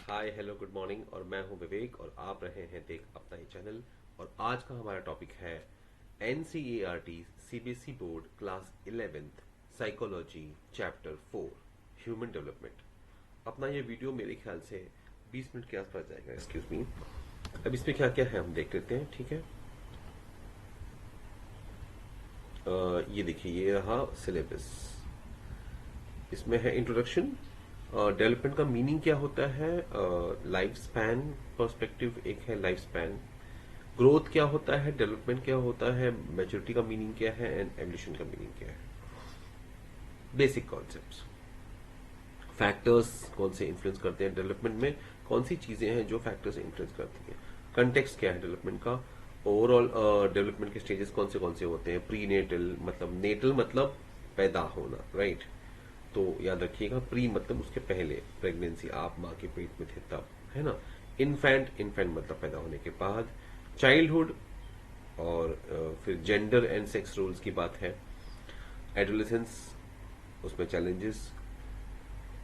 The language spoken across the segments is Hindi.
Hi hello good morning. और मैं हूं विवेक और आप रहे हैं देख अपना ही चैनल। और आज का हमारा टॉपिक है NCERT CBSE board class 11th psychology chapter 4 human development. अपना ये वीडियो मेरे ख्याल से 20 मिनट के आसपास जाएगा। Excuse me. अब इसमें क्या क्या है हम देख लेते हैं, ठीक है। ये देखिए, ये रहा सिलेबस। इसमें है इंट्रोडक्शन, डेवलपमेंट का मीनिंग क्या होता है, लाइफ स्पैन पर्सपेक्टिव एक है, लाइफ स्पैन ग्रोथ क्या होता है, डेवलपमेंट क्या होता है, मैच्योरिटी का मीनिंग क्या है एंड एवोल्यूशन का मीनिंग क्या है, बेसिक कॉन्सेप्ट्स। फैक्टर्स कौन से इन्फ्लुएंस करते हैं डेवलपमेंट में, कौन सी चीजें हैं जो फैक्टर्स इन्फ्लुएंस करती हैं, कंटेक्स्ट क्या है डेवलपमेंट का, ओवरऑल डेवलपमेंट के स्टेजेस कौन से होते हैं, प्री नेटल मतलब नेटल मतलब पैदा होना, राइट। तो याद रखिएगा, प्री मतलब उसके पहले, प्रेगनेंसी आप माँ के पेट में थे तब, है ना। इन्फेंट मतलब पैदा होने के बाद, चाइल्डहुड, और फिर जेंडर एंड सेक्स रोल्स की बात है, एडोलेसेंस उसमें challenges,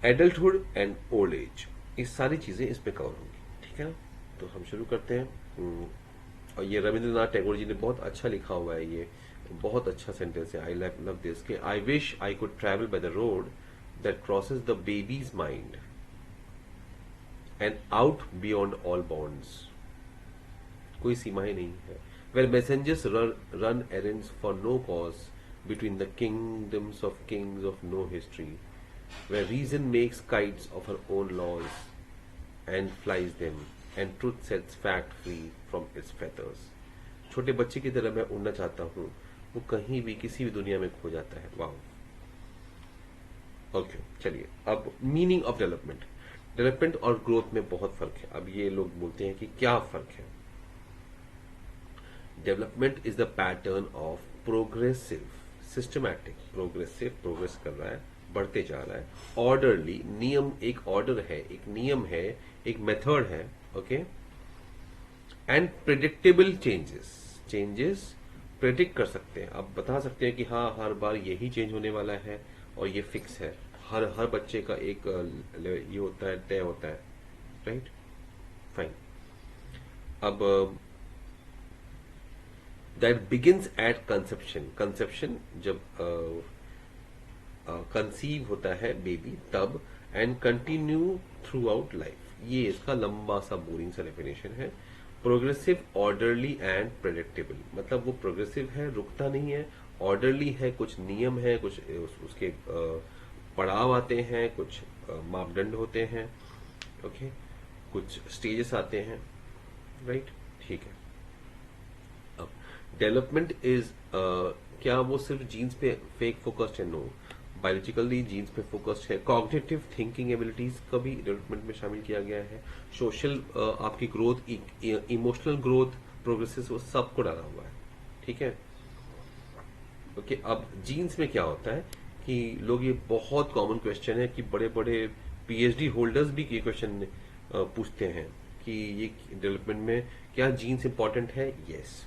adulthood and old age, ये सारी चीजें इसमें कवर होंगी, ठीक है ना। तो हम शुरू करते हैं। और ये रविंद्रनाथ टैगोर जी ने बहुत अच्छा लिखा हुआ है, ये बहुत अच्छा सेंटेंस है। आई लव दिस के I wish I could travel by the road that crosses the baby's mind and out beyond all bounds. कोई सीमा ही नहीं है। Where messengers run errands for no cause between the kingdoms of kings of no history, where reason makes kites of her own laws and flies them, and truth sets fact free from its feathers. छोटे बच्चे की तरह मैं उड़ना चाहता हूँ, वो कहीं भी किसी भी दुनिया में खो जाता है। वाह। ओके, चलिए अब मीनिंग ऑफ डेवलपमेंट। डेवलपमेंट और ग्रोथ में बहुत फर्क है। अब ये लोग बोलते हैं कि क्या फर्क है। Development is the pattern of progressive, systematic, progress कर रहा है, बढ़ते जा रहा है, ऑर्डरली, नियम, एक ऑर्डर है, एक नियम है, एक मेथड है, okay, and predictable changes predict कर सकते हैं। आप बता सकते हैं कि हाँ हर बार यही चेंज होने वाला है और ये फिक्स है। हर बच्चे का एक ये होता है, तय होता है, राइट, फाइन। अब दैट बिगिंस एट कंसेप्शन जब कंसीव होता है बेबी तब, and continue through out life. ये इसका लंबा सा बोरिंग सा डेफिनेशन है। प्रोग्रेसिव, ऑर्डरली एंड प्रेडिक्टेबल, मतलब वो प्रोग्रेसिव है, रुकता नहीं है, ऑर्डरली है, कुछ नियम है, कुछ उसके पड़ाव आते हैं, कुछ मापदंड होते हैं, ओके, कुछ स्टेजेस आते हैं, राइट, ठीक है। अब डेवलपमेंट इज, क्या वो सिर्फ जीन्स पे फेक फोकस्ड है? नो, बायोलॉजिकली जीन्स पे फोकस्ड है। कॉग्निटिव थिंकिंग एबिलिटीज का भी डेवलपमेंट में शामिल किया गया है। सोशल, आपकी ग्रोथ, इमोशनल ग्रोथ, प्रोग्रेसेस, वो सबको डाला हुआ है, ठीक है। ओके, अब जीन्स में क्या होता है कि लोग, ये बहुत कॉमन क्वेश्चन है कि बड़े बड़े पीएचडी होल्डर्स भी ये क्वेश्चन पूछते हैं कि ये डेवलपमेंट में क्या जीन्स इंपॉर्टेंट है? Yes.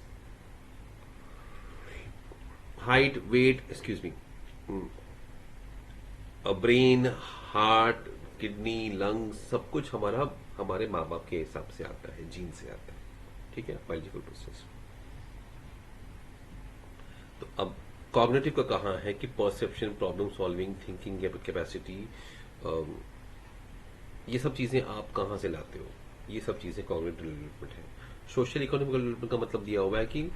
Height, weight, excuse me, brain, heart, kidney, lungs, सब कुछ हमारे माँ बाप के हिसाब से आता है, जीन से आता है, ठीक है, बायोलॉजिकल प्रोसेस। तो अब कॉग्निटिव का कहाँ है कि perception, problem solving, thinking capacity, ये सब चीजें आप कहाँ से लाते हो? ये सब चीजें कॉग्निटिव डेवलपमेंट है। सोशल इकोनॉमिकल डेवलपमेंट का मतलब दिया हुआ है कि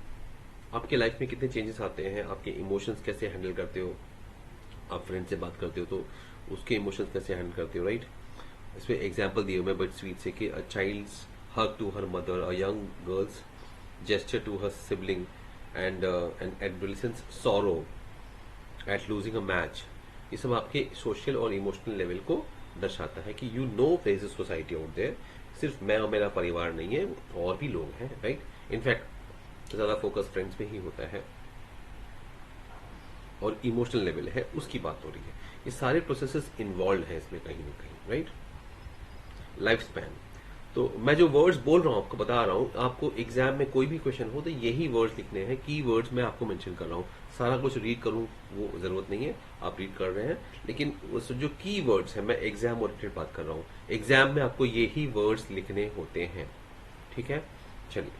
आपके लाइफ में कितने चेंजेस आते हैं, आपके इमोशंस कैसे हैंडल करते हो, आप फ्रेंड से बात करते हो तो उसके इमोशंस कैसे हैंडल करते हो, राइट। इसमें एग्जांपल दिए हुए बट स्वीट से कि a child's hug to her mother, a young girl's gesture to her sibling, and an adolescence sorrow at losing a match. ये सब आपके सोशल और इमोशनल लेवल को दर्शाता है कि you know there is a society out there, सिर्फ मैं और मेरा परिवार नहीं है, और भी लोग हैं, राइट। इनफैक्ट ज्यादा फोकस फ्रेंड्स पे ही होता है, और इमोशनल लेवल है उसकी बात हो रही है। ये सारे प्रोसेसेस इन्वॉल्व हैं इसमें कहीं ना कहीं, राइट। लाइफ स्पैन, तो मैं जो वर्ड्स बोल रहा हूँ आपको बता रहा हूँ, आपको एग्जाम में कोई भी क्वेश्चन हो तो यही वर्ड्स लिखने हैं, की वर्ड्स मैं आपको मेंशन कर रहा हूँ। सारा कुछ रीड करूँ वो जरूरत नहीं है, आप रीड कर रहे हैं, लेकिन उस जो की वर्ड्स है, मैं एग्जाम ओरिएंटेड बात कर रहा हूँ। एग्जाम में आपको यही वर्ड्स लिखने होते हैं, ठीक है। चलिए,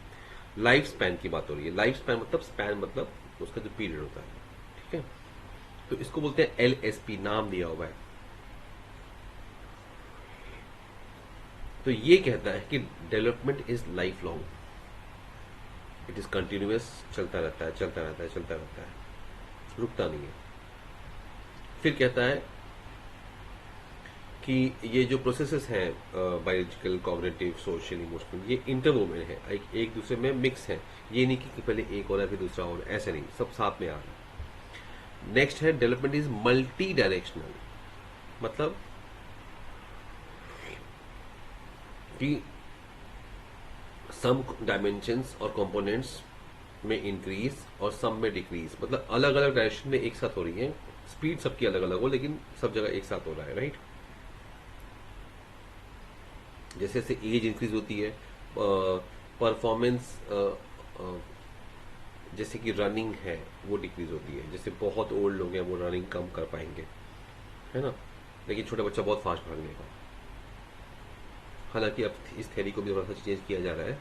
लाइफ स्पैन की बात हो रही है। लाइफ स्पैन मतलब, स्पैन मतलब उसका जो पीरियड होता है, ठीक है। तो इसको बोलते हैं LSP, नाम दिया हुआ है। तो ये कहता है कि development is life long, it is continuous, चलता रहता है, चलता रहता है, चलता रहता है, रुकता नहीं है। फिर कहता है कि ये जो प्रोसेसेस हैं, बायोलॉजिकल, कॉग्निटिव, सोशल, इमोशनल, ये इंटरवोवन है, एक दूसरे में मिक्स है। ये नहीं कि पहले एक हो रहा है फिर दूसरा हो रहा है, ऐसे नहीं, सब साथ में आ रहा है। नेक्स्ट है डेवलपमेंट इज मल्टी डायरेक्शनल, मतलब कि सम डायमेंशंस और कंपोनेंट्स में इंक्रीज और सम में डिक्रीज, मतलब अलग अलग डायरेक्शन में एक साथ हो रही है। स्पीड सबकी अलग अलग हो, लेकिन सब जगह एक साथ हो रहा है, राइट। जैसे जैसे एज इंक्रीज होती है, परफॉर्मेंस, जैसे कि रनिंग है वो डिक्रीज होती है। जैसे बहुत ओल्ड लोग हैं वो रनिंग कम कर पाएंगे, है ना, लेकिन छोटा बच्चा बहुत फास्ट भाग लेगा। हालांकि अब इस थ्योरी को भी थोड़ा सा चेंज किया जा रहा है,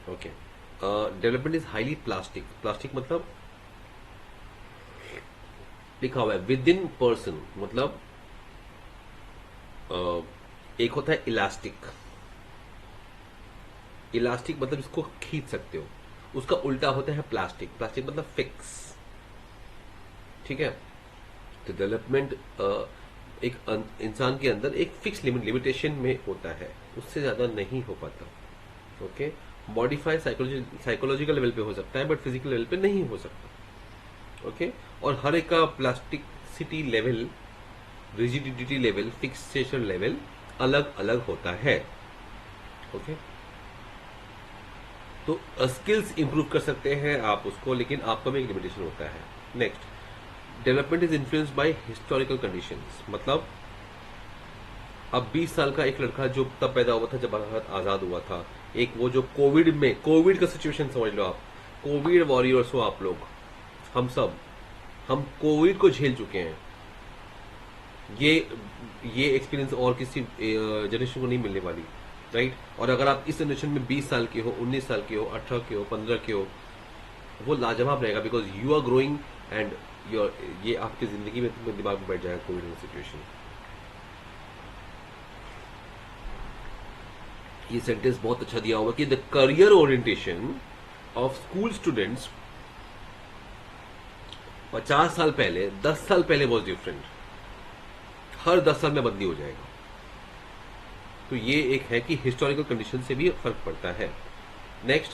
okay. Development is highly plastic, plastic मतलब लिखा हुआ है विद इन पर्सन, मतलब एक होता है इलास्टिक, इलास्टिक मतलब इसको खींच सकते हो, उसका उल्टा होता है प्लास्टिक, प्लास्टिक मतलब फिक्स, ठीक है। तो डेवलपमेंट एक इंसान के अंदर एक फिक्स लिमिटेशन में होता है, उससे ज्यादा नहीं हो पाता, ओके। मॉडिफाई साइकोलॉजिकल लेवल पे हो सकता है, बट फिजिकल लेवल पे नहीं हो सकता, ओके। और हर एक का plasticity level, rigidity level, fixation level अलग अलग होता है, ओके। तो स्किल्स इंप्रूव कर सकते हैं आप उसको, लेकिन आपका भी एक लिमिटेशन होता है। Next, development is influenced by historical conditions, मतलब अब 20 साल का एक लड़का जो तब पैदा हुआ था जब भारत आजाद हुआ था, एक वो जो कोविड में, कोविड का सिचुएशन समझ लो आप, कोविड वॉरियर्स हो आप लोग, हम सब, हम कोविड को झेल चुके हैं। ये एक्सपीरियंस और किसी जनरेशन को नहीं मिलने वाली, राइट। और अगर आप इस जनरेशन में 20 साल के हो, 19 साल के हो, 18 के हो, 15 के हो, वो लाजवाब रहेगा, because you are growing and your, ये आपकी जिंदगी में दिमाग में बैठ जाएगा कोविड सिचुएशन। ये सेंटेंस बहुत अच्छा दिया हुआ कि the career orientation of school students 50 साल पहले, 10 साल पहले वॉज डिफरेंट, हर 10 साल में बदली हो जाएगा। तो ये एक है कि हिस्टोरिकल कंडीशन से भी फर्क पड़ता है। Next,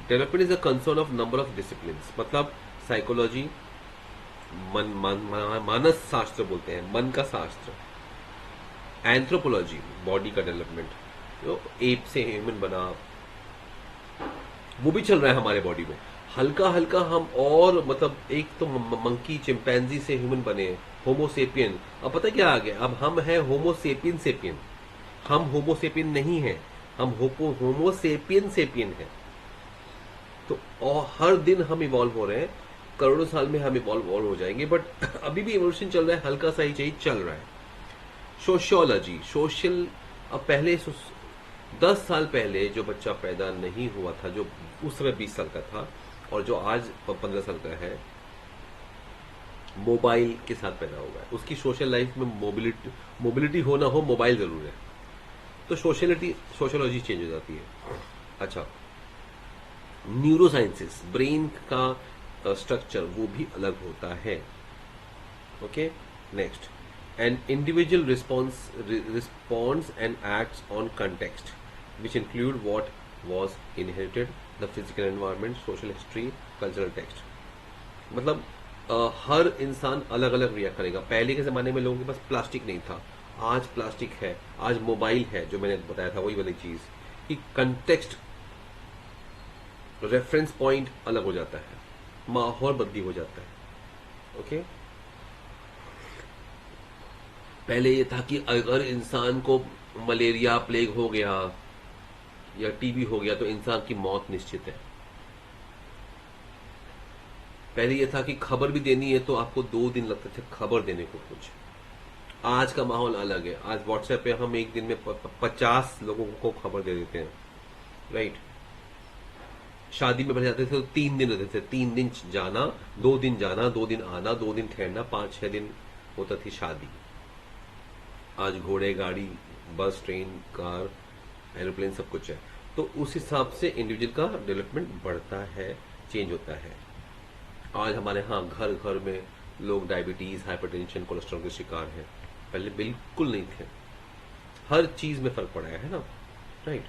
development is a concern of number of discipline, मतलब साइकोलॉजी, मानस शास्त्र बोलते हैं, मन का शास्त्र, एंथ्रोपोलॉजी, बॉडी का डेवलपमेंट, जो एप से ह्यूमन बना, वो भी चल रहा है हमारे बॉडी में हल्का हल्का। हम और मतलब एक तो मंकी, चिंपैंजी से ह्यूमन बने, होमोसेपियन। अब पता क्या आ गया, अब हम हैं होमोसेपियन सेपियन, हम होमोसेपियन नहीं है, हम होमोसेपियन सेपियन है। तो और हर दिन हम इवॉल्व हो रहे हैं, करोड़ों साल में हम इवॉल्व हो जाएंगे, बट अभी भी इवोल्यूशन चल रहा है, हल्का सा ही चाहिए चल रहा है। सोशियोलॉजी, सोशल, अब पहले 10 साल पहले जो बच्चा पैदा नहीं हुआ था, जो उस समय 20 साल का था, और जो आज 15 साल का है, मोबाइल के साथ पैदा हुआ है, उसकी सोशल लाइफ में मोबिलिटी हो ना हो, मोबाइल जरूर है, तो सोशोलॉजी चेंज हो जाती है। अच्छा, न्यूरो साइंसेस, ब्रेन का स्ट्रक्चर वो भी अलग होता है, okay. Next, an individual responds and acts on context, which include what was inherited, the physical environment, social history, cultural text। मतलब हर इंसान अलग अलग रिएक्ट करेगा। पहले के जमाने में लोगों के पास प्लास्टिक नहीं था, आज प्लास्टिक है, आज मोबाइल है, जो मैंने बताया था वही वाली चीज कि कंटेक्स्ट, रेफरेंस पॉइंट अलग हो जाता है, माहौल बदली हो जाता है, ओके। पहले ये था कि अगर इंसान को मलेरिया प्लेग हो गया या टीबी हो गया तो इंसान की मौत निश्चित है। पहले यह था कि खबर भी देनी है तो आपको 2 दिन लगते थे खबर देने को कुछ। आज का माहौल अलग है। आज व्हाट्सएप पे हम एक दिन में 50 लोगों को खबर दे देते हैं, राइट। शादी में पहले जाते थे तो 3 दिन रहते थे, 3 दिन जाना, 2 दिन जाना, 2 दिन आना, 2 दिन ठहरना, 5-6 दिन होता थी शादी। आज घोड़े गाड़ी, बस, ट्रेन, कार, एरोप्लेन सब कुछ है। तो उस हिसाब से इंडिविजुअल का डेवलपमेंट बढ़ता है, चेंज होता है। आज हमारे यहाँ घर घर में लोग डायबिटीज, हाइपरटेंशन, कोलेस्ट्रॉल के शिकार हैं। पहले बिल्कुल नहीं थे। हर चीज में फर्क पड़ा है ना, राइट।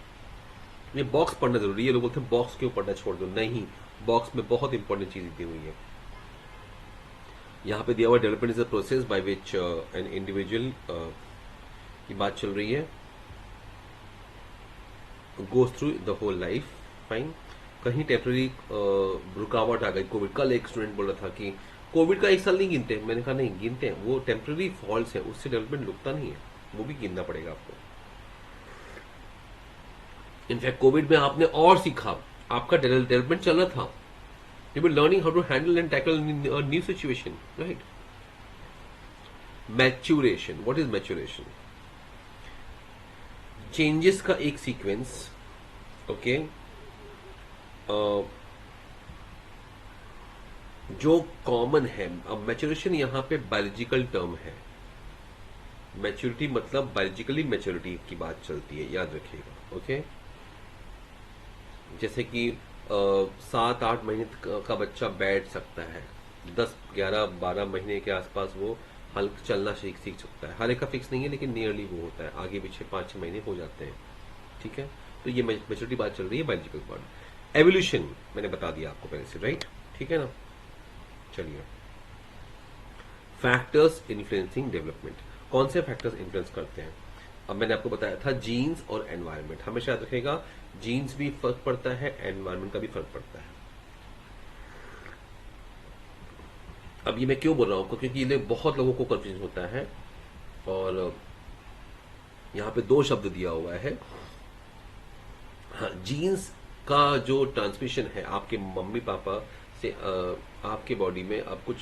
ये बॉक्स पढ़ना जरूरी है। लोग बोलते हैं बॉक्स क्यों पढ़ना छोड़ दो। नहीं, बॉक्स में बहुत इंपॉर्टेंट चीज दी हुई है। यहाँ पे दिया हुआ development is a process by which an individual की बात चल रही है, goes through the whole life. Fine. कहीं टेम्पररी रुकावट आ गई, कोविड। कल एक स्टूडेंट बोल रहा था कि कोविड का 1 साल नहीं गिनते। मैंने कहा नहीं गिनते हैं, वो टेम्पररी फॉल्ट है, उससे डेवलपमेंट रुकता नहीं है, वो भी गिनना पड़ेगा आपको। इनफैक्ट कोविड में आपने और सीखा, आपका डेवलपमेंट चल रहा था। You were learning how to handle and tackle new situation, right. Maturation. What is maturation? Changes का एक सीक्वेंस, ओके, जो कॉमन है। अब मैच्योरेशन यहां पे बायोलॉजिकल टर्म है। मैच्योरिटी मतलब बायोलॉजिकली मैच्योरिटी की बात चलती है, याद रखिएगा, ओके। जैसे कि 7-8 महीने का बच्चा बैठ सकता है, 10-11-12 महीने के आसपास वो हल्का चलना सीख सकता है। हर एक का फिक्स नहीं है लेकिन नियरली वो होता है। आगे पीछे 5-6 महीने हो जाते हैं, ठीक है। तो ये मैच्योरिटी बात चल रही है, बायोलॉजिकल पार्ट। एवोल्यूशन मैंने बता दिया आपको पहले से, राइट, ठीक है ना। चलिए, फैक्टर्स इन्फ्लुएंसिंग डेवलपमेंट। कौन से फैक्टर्स इन्फ्लुएंस करते हैं? अब मैंने आपको बताया था जीन्स और एनवायरनमेंट। हमेशा याद रखेगा, जीन्स भी फर्क पड़ता है, एनवायरनमेंट का भी फर्क पड़ता है। अब ये मैं क्यों बोल रहा हूं, क्योंकि ये बहुत लोगों को कंफ्यूजन होता है। और यहां पे 2 शब्द दिया हुआ है। हाँ, जीन्स का जो ट्रांसमिशन है आपके मम्मी पापा से आपके बॉडी में, अब कुछ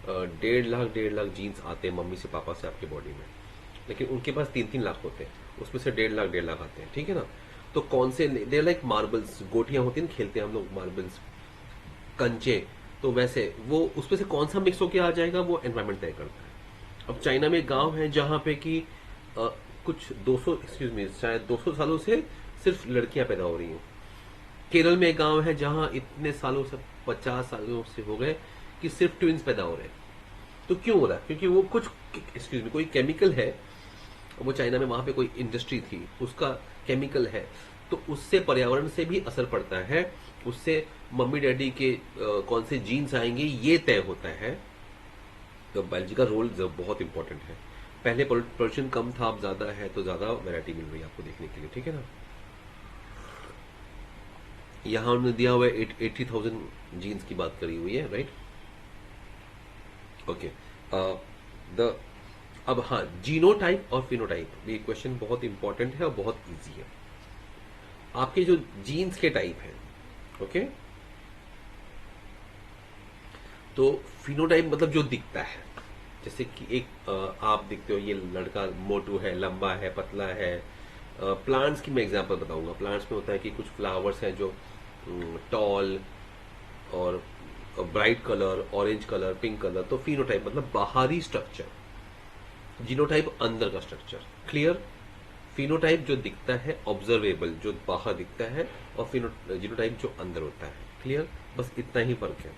1.5 लाख जीन्स आते हैं मम्मी से पापा से आपके बॉडी में, लेकिन उनके पास 3-3 लाख होते हैं, उसमें से 1.5 लाख आते हैं, ठीक है ना। तो कौन से, दे लाइक मार्बल्स, गोटियां होती हैं ना, खेलते हैं हम लोग मार्बल्स, कंचे। तो वैसे वो उसमें से कौन सा मिक्स होके आ जाएगा, वो एनवायरमेंट तय करता है। अब चाइना में गांव है जहां पे कि कुछ 200 एक्सक्यूज मी शायद 200 सालों से सिर्फ लड़कियां पैदा हो रही हैं। केरल में एक गांव है जहां इतने सालों से, 50 सालों से हो गए कि सिर्फ ट्विंस पैदा हो रहे हैं। तो क्यों हो रहा है? क्योंकि वो कुछ, एक्सक्यूज मी, कोई केमिकल है, वो चाइना में वहां पे कोई इंडस्ट्री थी, उसका केमिकल है, तो उससे पर्यावरण से भी असर पड़ता है। उससे मम्मी डैडी के कौन से जीन्स आएंगे ये तय होता है। तो बायोलॉजी का रोल बहुत इंपॉर्टेंट है। पहले पोल्यूशन कम था, अब ज्यादा है, तो ज्यादा वैरायटी मिल रही है आपको देखने के लिए, ठीक है ना। यहां उन्होंने दिया हुआ है 80,000 जीन्स की बात करी हुई है, राइट, ओके। द अब हाँ, जीनोटाइप और फिनोटाइप, ये क्वेश्चन बहुत इंपॉर्टेंट है और बहुत इजी है। आपके जो जीन्स के टाइप हैं, ओके, तो फिनोटाइप मतलब जो दिखता है, जैसे कि एक आप दिखते हो, ये लड़का मोटू है, लंबा है, पतला है। प्लांट्स की मैं एग्जांपल बताऊंगा। प्लांट्स में होता है कि कुछ फ्लावर्स हैं जो टॉल और bright colour, orange colour, pink colour. तो फिनोटाइप मतलब बाहरी स्ट्रक्चर, जीनोटाइप अंदर का स्ट्रक्चर। क्लियर? फिनोटाइप जो दिखता है, ऑब्जर्वेबल, जो बाहर दिखता है, और जीनोटाइप जो अंदर होता है। क्लियर? बस इतना ही फर्क है।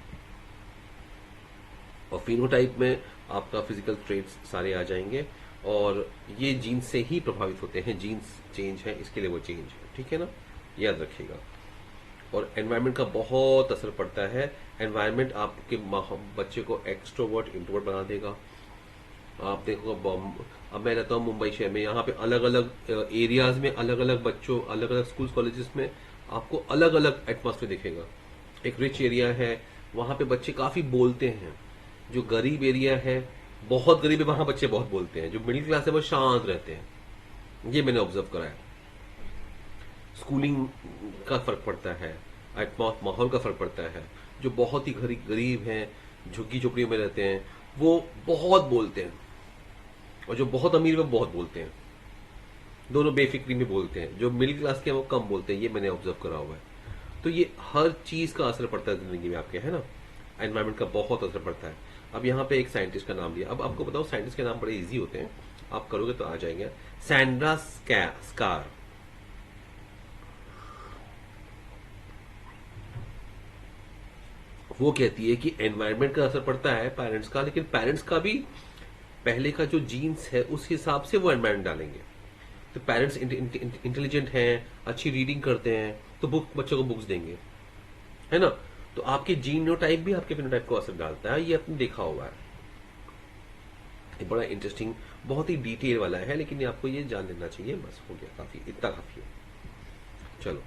और फिनोटाइप में आपका फिजिकल ट्रेट्स सारे आ जाएंगे, और ये जीन्स से ही प्रभावित होते हैं। जीन्स चेंज है, इसके लिए वो चेंज है, ठीक है ना, याद रखिएगा। और एनवायरनमेंट का बहुत असर पड़ता है। एनवायरनमेंट आपके बच्चे को एक्सट्रोवर्ट, इंट्रोवर्ट बना देगा। आप देखोगे, अब मैं रहता हूँ मुंबई शहर में, यहाँ पे अलग अलग एरियाज में अलग अलग बच्चों, अलग अलग स्कूल कॉलेजेस में आपको अलग अलग एटमॉस्फेयर दिखेगा। एक रिच एरिया है, वहां पे बच्चे काफी बोलते हैं। जो गरीब एरिया है, बहुत गरीब है, वहां बच्चे बहुत बोलते हैं। जो मिडिल क्लास है वो शांत रहते हैं। ये मैंने ऑब्जर्व करा है। स्कूलिंग का फर्क पड़ता है, माहौल का फर्क पड़ता है। जो बहुत ही गरीब हैं, झुग्गी झोपड़ियों में रहते हैं, वो बहुत बोलते हैं, और जो बहुत अमीर है वो बहुत बोलते हैं। दोनों बेफिक्री में बोलते हैं। जो मिडिल क्लास के हैं वो कम बोलते हैं, ये मैंने ऑब्जर्व करा हुआ है। तो ये हर चीज का असर पड़ता है जिंदगी में आपके, है ना। एनवायरमेंट का बहुत असर पड़ता है। अब यहाँ पे एक साइंटिस्ट का नाम लिया। अब आपको बताओ, साइंटिस्ट के नाम बड़े इजी होते हैं, आप करोगे तो आ जाएंगे। Sandra scar. वो कहती है कि एनवायरमेंट का असर पड़ता है पेरेंट्स का, लेकिन पेरेंट्स का भी पहले का जो जीन्स है उस हिसाब से वो एनवायरमेंट डालेंगे। तो पेरेंट्स इंटेलिजेंट हैं, अच्छी रीडिंग करते हैं, तो बुक बच्चों को बुक्स देंगे, है ना। तो आपके जीनोटाइप भी आपके फिनोटाइप को असर डालता है, ये आपने देखा हुआ है। ये बड़ा इंटरेस्टिंग, बहुत ही डिटेल वाला है, लेकिन ये आपको ये जान लेना चाहिए। बस हो गया, काफी, इतना काफी है। चलो,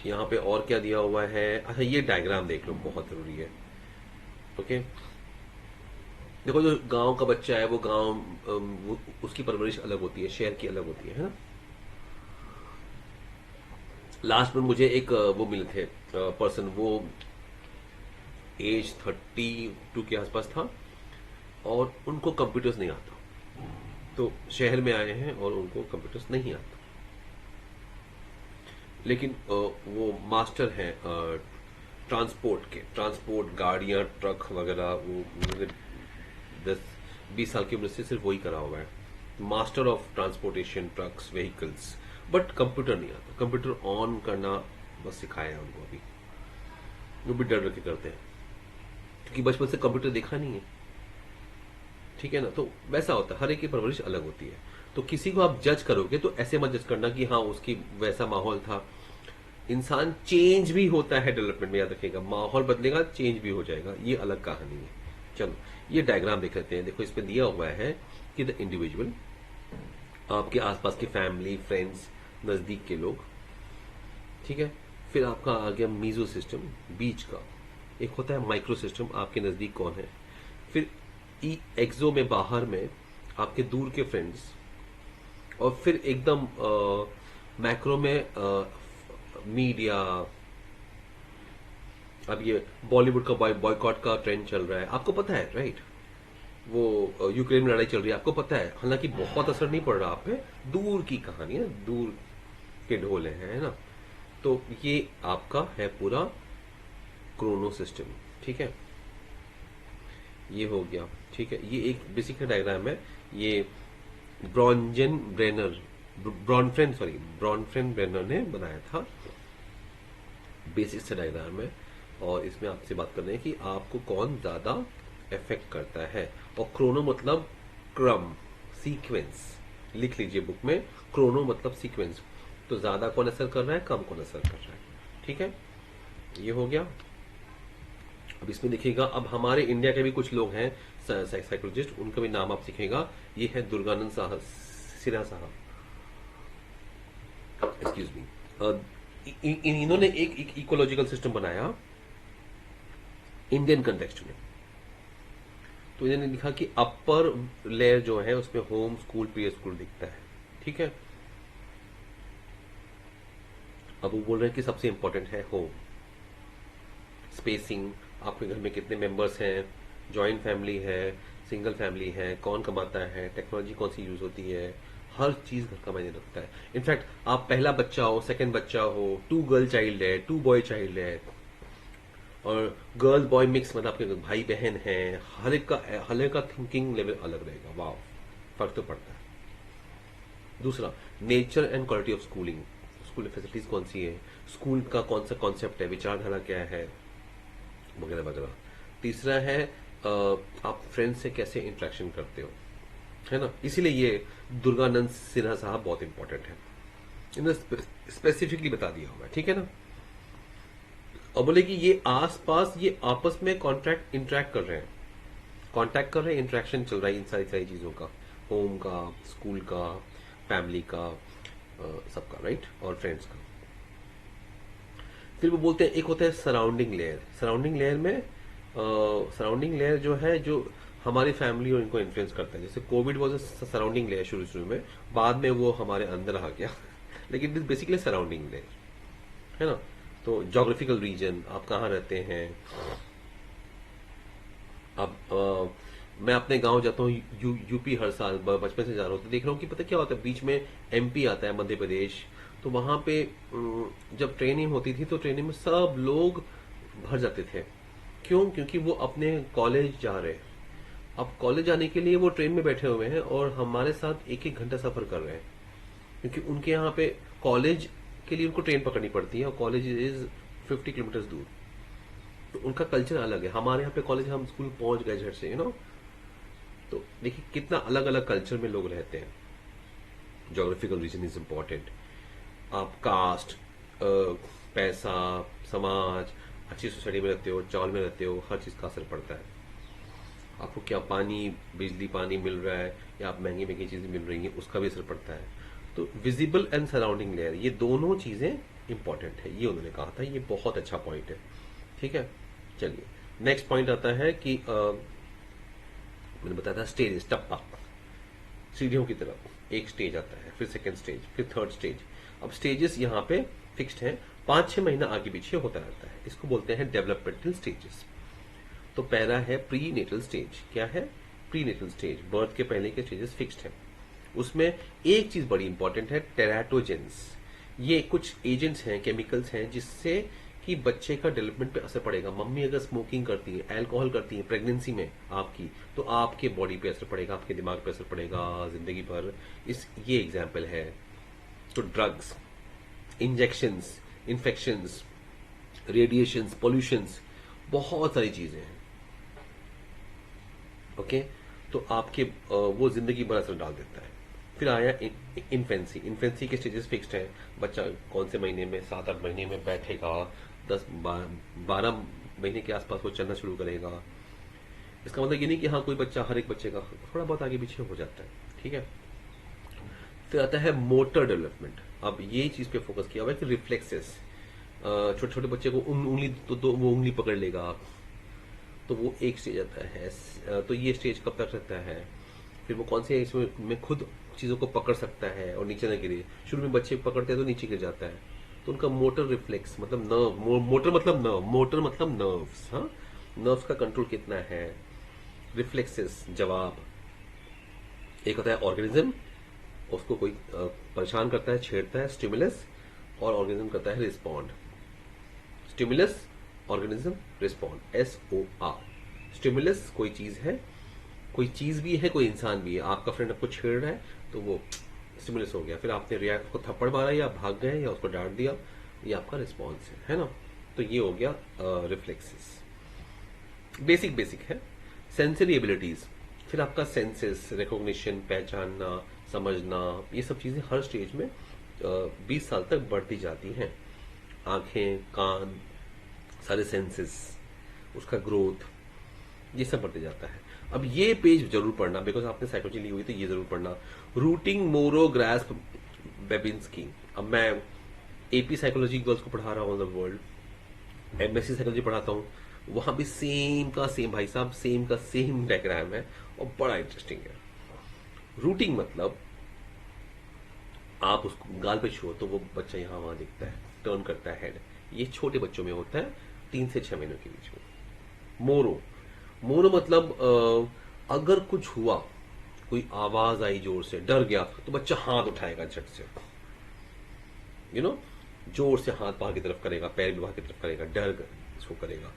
यहाँ पे और क्या दिया हुआ है। अच्छा, ये डायग्राम देख लो, बहुत जरूरी है। ओके, देखो, जो गांव का बच्चा है वो उसकी परवरिश अलग होती है, शहर की अलग होती है ना। लास्ट में मुझे एक वो मिले थे पर्सन, वो एज 32 के आसपास था, और उनको कंप्यूटर्स नहीं आता। तो शहर में आए हैं और उनको कंप्यूटर्स नहीं आता, लेकिन वो मास्टर हैं ट्रांसपोर्ट के। ट्रांसपोर्ट, गाड़ियां, ट्रक वगैरह, वो 10-20 साल की उम्र से सिर्फ वही करा हुआ है। Master of transportation, trucks, vehicles. But computer नहीं आता। कंप्यूटर ऑन करना बस सिखाया है उनको अभी। वो भी डर के करते हैं, क्योंकि बचपन से कंप्यूटर देखा नहीं है, ठीक है ना। तो वैसा होता है, हर एक की परवरिश अलग होती है। तो किसी को आप जज करोगे तो ऐसे मत जज करना कि हाँ उसकी वैसा माहौल था। इंसान चेंज भी होता है डेवलपमेंट में, याद रखिएगा। माहौल बदलेगा, चेंज भी हो जाएगा, ये अलग कहानी है। चलो, ये डायग्राम देख लेते हैं। देखो, इसमें दिया हुआ है कि द इंडिविजुअल, आपके आसपास की फैमिली, फ्रेंड्स, नजदीक के लोग, ठीक है। फिर आपका आ गया मीजो सिस्टम, बीच का। एक होता है माइक्रो सिस्टम, आपके नजदीक कौन है। फिर ई एक्सो में, बाहर में, आपके दूर के फ्रेंड्स। और फिर एकदम मैक्रो में मीडिया। अब ये बॉलीवुड का बॉयकॉट का ट्रेंड चल रहा है, आपको पता है, राइट। वो यूक्रेन में लड़ाई चल रही है, आपको पता है। हालांकि बहुत असर नहीं पड़ रहा आप पे, दूर की कहानी है, दूर के ढोले हैं, है ना। तो ये आपका है पूरा क्रोनो सिस्टम, ठीक है। ये हो गया, ठीक है। ये एक बेसिक डायग्राम है। ये ब्रॉन्जन ब्रेनर ब्रॉनफ्रेन ब्रेनर ने बनाया था। बेसिक से डायग्राम है, और इसमें आपसे बात कर रहे हैं कि आपको कौन ज्यादा इफेक्ट करता है। और क्रोनो मतलब क्रम, सीक्वेंस। लिख लीजिए बुक में, क्रोनो मतलब सीक्वेंस। तो ज्यादा कौन असर कर रहा है, कम कौन असर कर रहा है, ठीक है। ये हो गया। अब इसमें देखिएगा, अब हमारे इंडिया के भी कुछ लोग हैं साइकोलॉजिस्ट, उनका भी नाम आप सीखेगा। ये है दुर्गानंद सिन्हा साहब, एक्सक्यूज मी। इन्होंने एक इकोलॉजिकल सिस्टम बनाया इंडियन कंटेक्स्ट में। तो इन्होंने लिखा कि अपर लेयर जो है उसमें होम, स्कूल, प्री स्कूल दिखता है, ठीक है। अब वो बोल रहे हैं कि सबसे इंपॉर्टेंट है होम, स्पेसिंग, आपके घर में कितने मेंबर्स हैं, जॉइंट फैमिली है, सिंगल फैमिली है, कौन कमाता है, टेक्नोलॉजी कौन सी यूज होती है, हर चीज घर का मायने रखता है। इनफैक्ट आप पहला बच्चा हो, सेकंड बच्चा हो, 2 गर्ल चाइल्ड है, 2 बॉय चाइल्ड है, और गर्ल बॉय मिक्स, मतलब आपके भाई बहन है, हर एक का थिंकिंग लेवल अलग रहेगा। वाह, फर्क तो पड़ता है। दूसरा, nature and quality of schooling. School में फैसिलिटीज कौन सी है, स्कूल का कौन सा कॉन्सेप्ट है, विचारधारा क्या है, वगैरह वगैरह। तीसरा है आप फ्रेंड्स से कैसे इंटरेक्शन करते हो, है ना। इसीलिए ये दुर्गानंद सिन्हा साहब बहुत इंपॉर्टेंट है, इन्होंने स्पेसिफिकली बता दिया हुआ है, ठीक है ना। और बोले कि ये आसपास, ये आपस में कॉन्ट्रैक्ट इंटरेक्ट कर रहे हैं, कांटेक्ट कर रहे हैं, इंटरेक्शन चल रहा है इन सारी सारी चीजों का, होम का, स्कूल का, फैमिली का, सबका, राइट, और फ्रेंड्स का। फिर वो बोलते हैं एक होता है सराउंडिंग लेयर। सराउंडिंग लेयर में सराउंडिंग लेयर जो है, जो हमारी फैमिली और इनको इन्फ्लुएंस करता है। जैसे कोविड वॉज सराउंडिंग लेयर शुरू शुरू में, बाद में वो हमारे अंदर आ गया लेकिन दिस बेसिकली सराउंडिंग लेयर, है ना। तो जोग्राफिकल रीजन, आप कहाँ रहते हैं। अब मैं अपने गांव जाता हूँ, यूपी हर साल बचपन से जा रहा हूँ, तो देख रहा हूँ कि पता क्या होता है, बीच में एमपी आता है, मध्य प्रदेश। तो वहां पे जब ट्रेनिंग होती थी तो ट्रेनिंग में सब लोग भर जाते थे। क्यों? क्योंकि वो अपने कॉलेज जा रहे हैं। अब कॉलेज जाने के लिए वो ट्रेन में बैठे हुए हैं और हमारे साथ एक एक घंटा सफर कर रहे हैं, क्योंकि उनके यहाँ पे कॉलेज के लिए उनको ट्रेन पकड़नी पड़ती है और कॉलेज इज 50 किलोमीटर दूर। तो उनका कल्चर अलग है। हमारे यहाँ पे कॉलेज, हम स्कूल पहुंच गए झट से, तो देखिए कितना अलग अलग कल्चर में लोग रहते हैं। Geographical region is important. आप कास्ट, पैसा, समाज, अच्छी सोसाइटी में रहते हो, चावल में रहते हो, हर चीज का असर पड़ता है। आपको क्या पानी, बिजली पानी मिल रहा है या आप महंगी महंगी चीजें मिल रही हैं, उसका भी असर पड़ता है। तो विजिबल एंड सराउंडिंग लेयर, ये दोनों चीजें इंपॉर्टेंट है, ये उन्होंने कहा था। ये बहुत अच्छा पॉइंट है, ठीक है। चलिए नेक्स्ट पॉइंट आता है कि मैंने बताया था स्टेज, टप्पा, सीढ़ियों की तरफ एक स्टेज आता है, फिर सेकंड स्टेज, फिर थर्ड स्टेज। अब स्टेजेस यहाँ पे फिक्स्ड हैं, 5-6 महीना आगे पीछे होता रहता है। इसको बोलते हैं डेवलपमेंटल स्टेजेस। तो पहला है प्री नेटल स्टेज। क्या है? प्री नेटल स्टेज, बर्थ के पहले के स्टेजेस फिक्स्ड है। उसमें एक चीज बड़ी इंपॉर्टेंट है, टेराटोजेंस। ये कुछ एजेंट्स हैं, केमिकल्स हैं, जिससे कि बच्चे का डेवलपमेंट पे असर पड़ेगा। मम्मी अगर स्मोकिंग करती है, अल्कोहल करती है प्रेगनेंसी में आपकी, तो आपके बॉडी पे असर पड़ेगा, आपके दिमाग पे असर पड़ेगा जिंदगी भर। ये एग्जाम्पल है। तो drugs, injections, infections, radiations, pollutions, बहुत सारी चीजें हैं। ओके, तो आपके वो जिंदगी भर असर डाल देता है। फिर आया इन्फेंसी। इन्फेंसी के स्टेजेस फिक्स्ड है। बच्चा कौन से महीने में, 7-8 महीने में बैठेगा, 10-12 महीने के आसपास वो चलना शुरू करेगा। इसका मतलब ये नहीं कि हाँ कोई बच्चा, हर एक बच्चे का थोड़ा बहुत आगे पीछे हो जाता है, ठीक है। फिर आता है मोटर डेवलपमेंट। अब ये चीज पे फोकस किया हुआ है कि रिफ्लेक्सेस, छोटे छोटे बच्चे को उंगली तो वो उंगली पकड़ लेगा, तो वो एक स्टेज आता है। तो ये स्टेज कब तक रहता है? फिर वो कौन से इसमें खुद चीजों को पकड़ सकता है और नीचे न गिरे। शुरू में बच्चे पकड़ते हैं तो नीचे गिर जाता है। तो उनका मोटर रिफ्लेक्स, मतलब नर्व, मोटर मतलब नर्व, मोटर मतलब नर्व्स, हाँ, नर्व्स का कंट्रोल कितना है। रिफ्लेक्सेस, जवाब। एक होता है ऑर्गेनिज्म, उसको कोई परेशान करता है, छेड़ता है, स्टिमुलस, और ऑर्गेनिज्म करता है respond. Stimulus, organism, respond, SOR। Stimulus कोई चीज है, कोई चीज भी है, कोई इंसान भी है। आपका फ्रेंड आपको छेड़ रहा है तो वो स्टिमुलस हो गया। फिर आपने रिएक्ट को थप्पड़ मारा या भाग गए या उसको डांट दिया, ये आपका रिस्पॉन्स है ना। तो ये हो गया रिफ्लेक्सेस। बेसिक बेसिक है। सेंसरी एबिलिटीज, फिर आपका सेंसेस, रिकॉग्निशन, पहचानना, समझना, ये सब चीजें हर स्टेज में 20 साल तक बढ़ती जाती हैं। आंखें, कान, सारे सेंसेस, उसका ग्रोथ, ये सब बढ़ते जाता है। अब ये पेज जरूर पढ़ना, बिकॉज आपने साइकोलॉजी ली हुई तो ये जरूर पढ़ना। रूटिंग मोरो ग्रास्प बेबिंस्की। अब मैं AP साइकोलॉजी गर्ल्स को पढ़ा रहा हूँ all the world, MSc psychology पढ़ाता हूँ, वहां भी सेम का सेम, भाई साहब सेम का सेम डायग्राम है और बड़ा इंटरेस्टिंग है। रूटिंग मतलब आप उसको गाल पे छुओ तो वो बच्चा यहाँ वहां दिखता है, टर्न करता है हेड। ये छोटे बच्चों में होता है 3 से 6 महीनों के बीच में। मोरो, मोरो मतलब अगर कुछ हुआ, कोई आवाज आई जोर से, डर गया, तो बच्चा हाथ उठाएगा झट से, जोर से हाथ बाहर की तरफ करेगा, पैर भी बाहर की तरफ करेगा, डर इसको करेगा।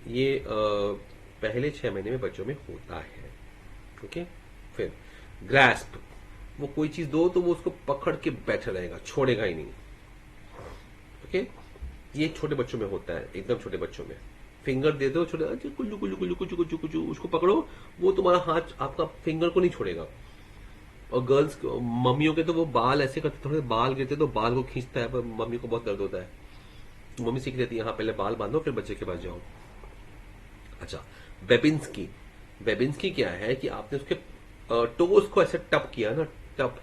ये पहले 6 महीने में बच्चों में होता है। ओके। फिर ग्रास्प, वो कोई चीज दो तो वो उसको पकड़ के बैठा रहेगा, छोड़ेगा ही नहीं। ओके, ये छोटे बच्चों में होता है, एकदम छोटे बच्चों में। फिंगर दे दो, छोटे कुल्लू कुल्लू कुल्लू कुचू कुचू कुचू, उसको पकड़ो, वो तुम्हारा हाथ, आपका फिंगर को नहीं छोड़ेगा। और गर्ल्स, मम्मियों के तो वो बाल ऐसे करते, थोड़े बाल गिरते तो बाल को खींचता है, पर मम्मी को बहुत दर्द होता है, तो मम्मी सीख लेती है, हाँ पहले बाल बांधो फिर बच्चे के पास जाओ। अच्छा, बेबिंस्की। बेबिंस्की क्या है कि आपने उसके टोज को ऐसे टप किया ना, टप,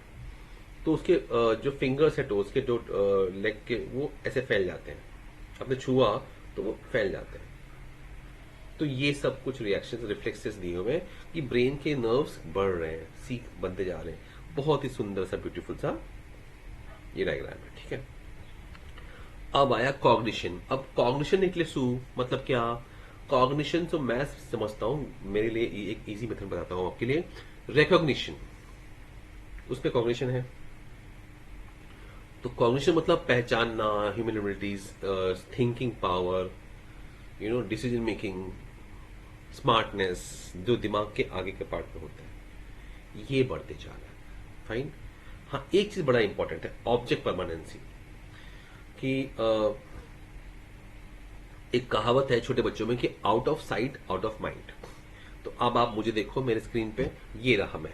तो उसके जो फिंगर्स है टोज के, जो लेग के, वो ऐसे फैल जाते हैं। आपने छुआ तो वो फैल जाते हैं। तो ये सब कुछ रिएक्शन रिफ्लेक्सेस दिए हुए हैं कि ब्रेन के नर्व्स बढ़ रहे हैं, सीख बनते जा रहे हैं। बहुत ही सुंदर सा ब्यूटीफुल सा ये डायग्राम है, ठीक है। अब आया कॉग्निशन। अब कॉग्निशन निकले सू मतलब क्या? कॉग्निशन तो मैं समझता हूं, मेरे लिए एक इजी मेथड बताता हूं आपके लिए। रिकॉग्निशन, उसमें कॉग्निशन है। तो कॉग्निशन मतलब पहचानना, human abilities, thinking power, decision making, smartness, जो दिमाग के आगे के पार्ट में होता है, ये बढ़ते जा रहा है। फाइन। हाँ, एक चीज बड़ा इंपॉर्टेंट है, ऑब्जेक्ट परमानेंसी कि एक कहावत है छोटे बच्चों में कि out of sight out of mind. तो अब आप मुझे देखो मेरे स्क्रीन पे, ये रहा मैं,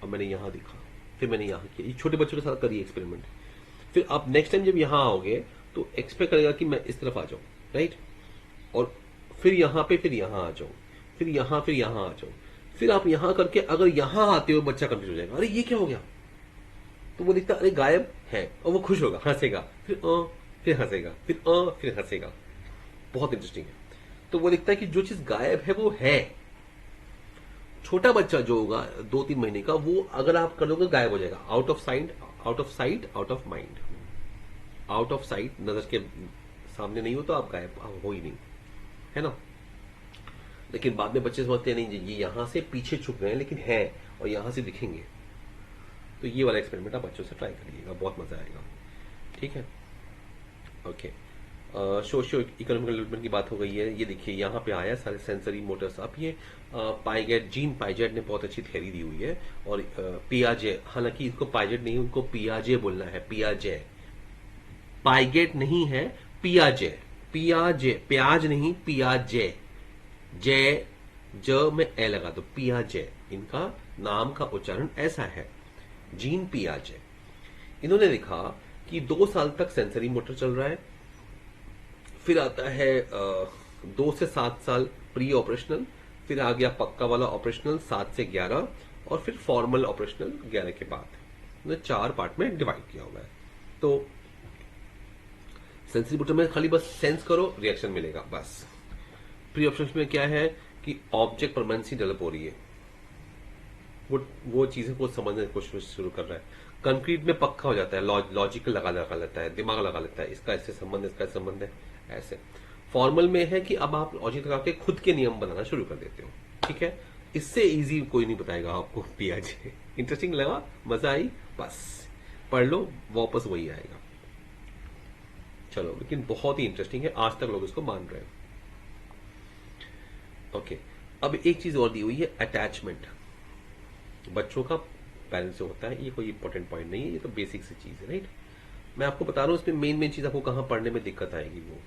अब मैंने यहां दिखा, फिर मैंने यहां किया। ये छोटे बच्चों के साथ करिए एक्सपेरिमेंट। फिर आप नेक्स्ट टाइम जब यहां आओगे तो एक्सपेक्ट करेगा कि मैं इस तरफ आ जाऊं, राइट, और फिर यहां पे, फिर यहां आ जाऊं, फिर यहां आ जाऊं। फिर आप यहां करके अगर यहां आते हो बच्चा कंफ्यूज हो जाएगा, अरे ये क्या हो गया। तो वो दिखता अरे गायब है, और वो खुश होगा, हंसेगा, फिर हंसेगा, फिर हंसेगा। बहुत इंटरेस्टिंग है। तो वो दिखता है कि जो चीज गायब है वो है। छोटा बच्चा जो होगा 2-3 महीने का, वो अगर आप कर दोगे गायब हो जाएगा। Out of sight out of mind. Out of site, नजर के सामने नहीं हो तो आप गायब हो ही नहीं, है ना। लेकिन बाद में बच्चे समझते हैं नहीं जी, ये यहां से पीछे छुप गए हैं लेकिन है, और यहां से दिखेंगे। तो ये वाला एक्सपेरिमेंट आप बच्चों से ट्राई करिएगा, बहुत मजा आएगा, ठीक है। ओके, सोशियो इकोनॉमिकल डेवलपमेंट की बात हो गई है। ये देखिए यहाँ पे आया सारे सेंसरी मोटर्स। अब ये पाइगेट, जीन पाइजेट ने बहुत अच्छी थ्योरी दी हुई है, और पियाजे, हालांकि इसको पाइजेट नहीं, उनको पियाजे बोलना है, पियाजे, पाइगेट नहीं है, पियाजे, पियाजे, प्याज नहीं, पियाजे, जे, ज में ए लगा दो, पियाजे, इनका नाम का उच्चारण ऐसा है, जीन पियाजे। इन्होंने लिखा कि 2 साल तक सेंसरी मोटर चल रहा है, फिर आता है 2 से 7 साल प्री ऑपरेशनल, फिर आ गया पक्का वाला ऑपरेशनल 7 से 11, और फिर फॉर्मल ऑपरेशनल 11 के बाद। उन्हें 4 पार्ट में डिवाइड किया हुआ है। तो सेंसरी मोटर में खाली बस सेंस करो, रिएक्शन मिलेगा, बस। प्री ऑपरेशनल में क्या है कि ऑब्जेक्ट परमानेंसी डेवलप हो रही है, वो चीजें को समझने की कोशिश शुरू कर रहा है। कंक्रीट में पक्का हो जाता है, लॉजिकल लगा लेता है, दिमाग लगा लेता है, इसका इससे संबंध है, इसका संबंध है, ऐसे। फॉर्मल में है कि अब आप लॉजिक लगा के खुद के नियम बनाना शुरू कर देते हो, ठीक है। इससे इजी कोई नहीं बताएगा आपको पियाजे। इंटरेस्टिंग लगा, मजा आई, बस पढ़ लो, वापस वही आएगा। चलो, लेकिन बहुत ही इंटरेस्टिंग है, आज तक लोग इसको मान रहे हैं। ओके, अब एक चीज और दी हुई है, अटैचमेंट। बच्चों का पेरेंट्स से होता है, ये कोई इंपॉर्टेंट पॉइंट नहीं है, ये तो बेसिक सी चीज है, राइट। मैं आपको बता रहा हूं इसमें मेन चीज आपको कहां पढ़ने में दिक्कत आएगी, वो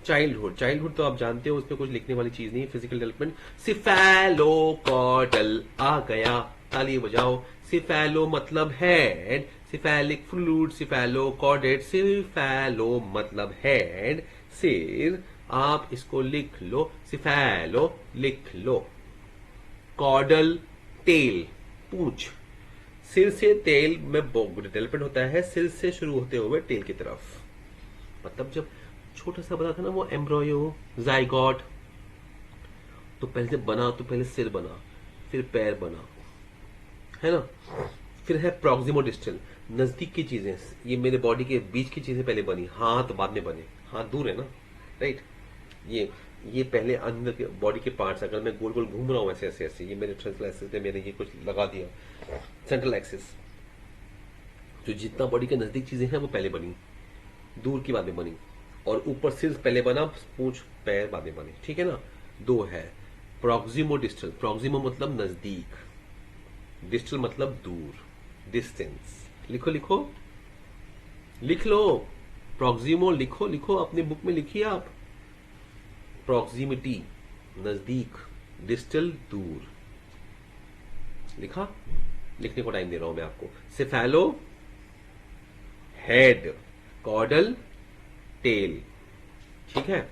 चाइल्डहुड तो आप जानते हो, उसमें कुछ लिखने वाली चीज नहीं है। फिजिकल डेवलपमेंट, सिफेलोकॉर्डल आ गया, ताली बजाओ। सिफेलो मतलब head, cephalic fluid, cephalochordate, cephalo मतलब हेड, सिर। आप इसको लिख लो, सिफेलो लिख लो, कॉर्डल टेल, पूंछ। सिर से तेल में डेवलपमेंट होता है, सिर से शुरू होते हुए टेल की तरफ। मतलब जब छोटा सा बना था ना वो एम्ब्रोयो, जाइगोट, तो पहले जब बना तो पहले सिर बना, फिर पैर बना, है ना। फिर है प्रॉक्सिमोडिस्टल, नजदीक की चीजें, ये मेरे बॉडी के बीच की चीजें पहले बनी, हाथ बाद में बने, हाथ दूर है ना, राइट। ये पहले अंदर के बॉडी के पार्ट्स, अगर मैं गोल गोल घूम रहा हूं ऐसे ऐसे ऐसे, ये मेरे सेंट्रल एक्सिस पे मैंने ये कुछ लगा दिया, सेंट्रल एक्सिस। जो जितना बॉडी के नजदीक चीजें हैं वो पहले बनी, दूर की बाद में बनी, और ऊपर सिर पहले बना, पूंछ पैर बाद में बने, ठीक है ना। 2 है प्रॉक्सिमो डिस्टल। प्रॉक्सिमो मतलब नजदीक, डिस्टल मतलब दूर, डिस्टेंस। लिखो लिखो लिख लो, प्रॉक्सिमो लिखो लिखो, अपने बुक में लिखिए आप। प्रॉक्सिमिटी नजदीक, डिस्टल दूर। लिखा? लिखने को टाइम दे रहा हूं मैं आपको। सिफेलो हेड, कॉर्डल टेल, ठीक है।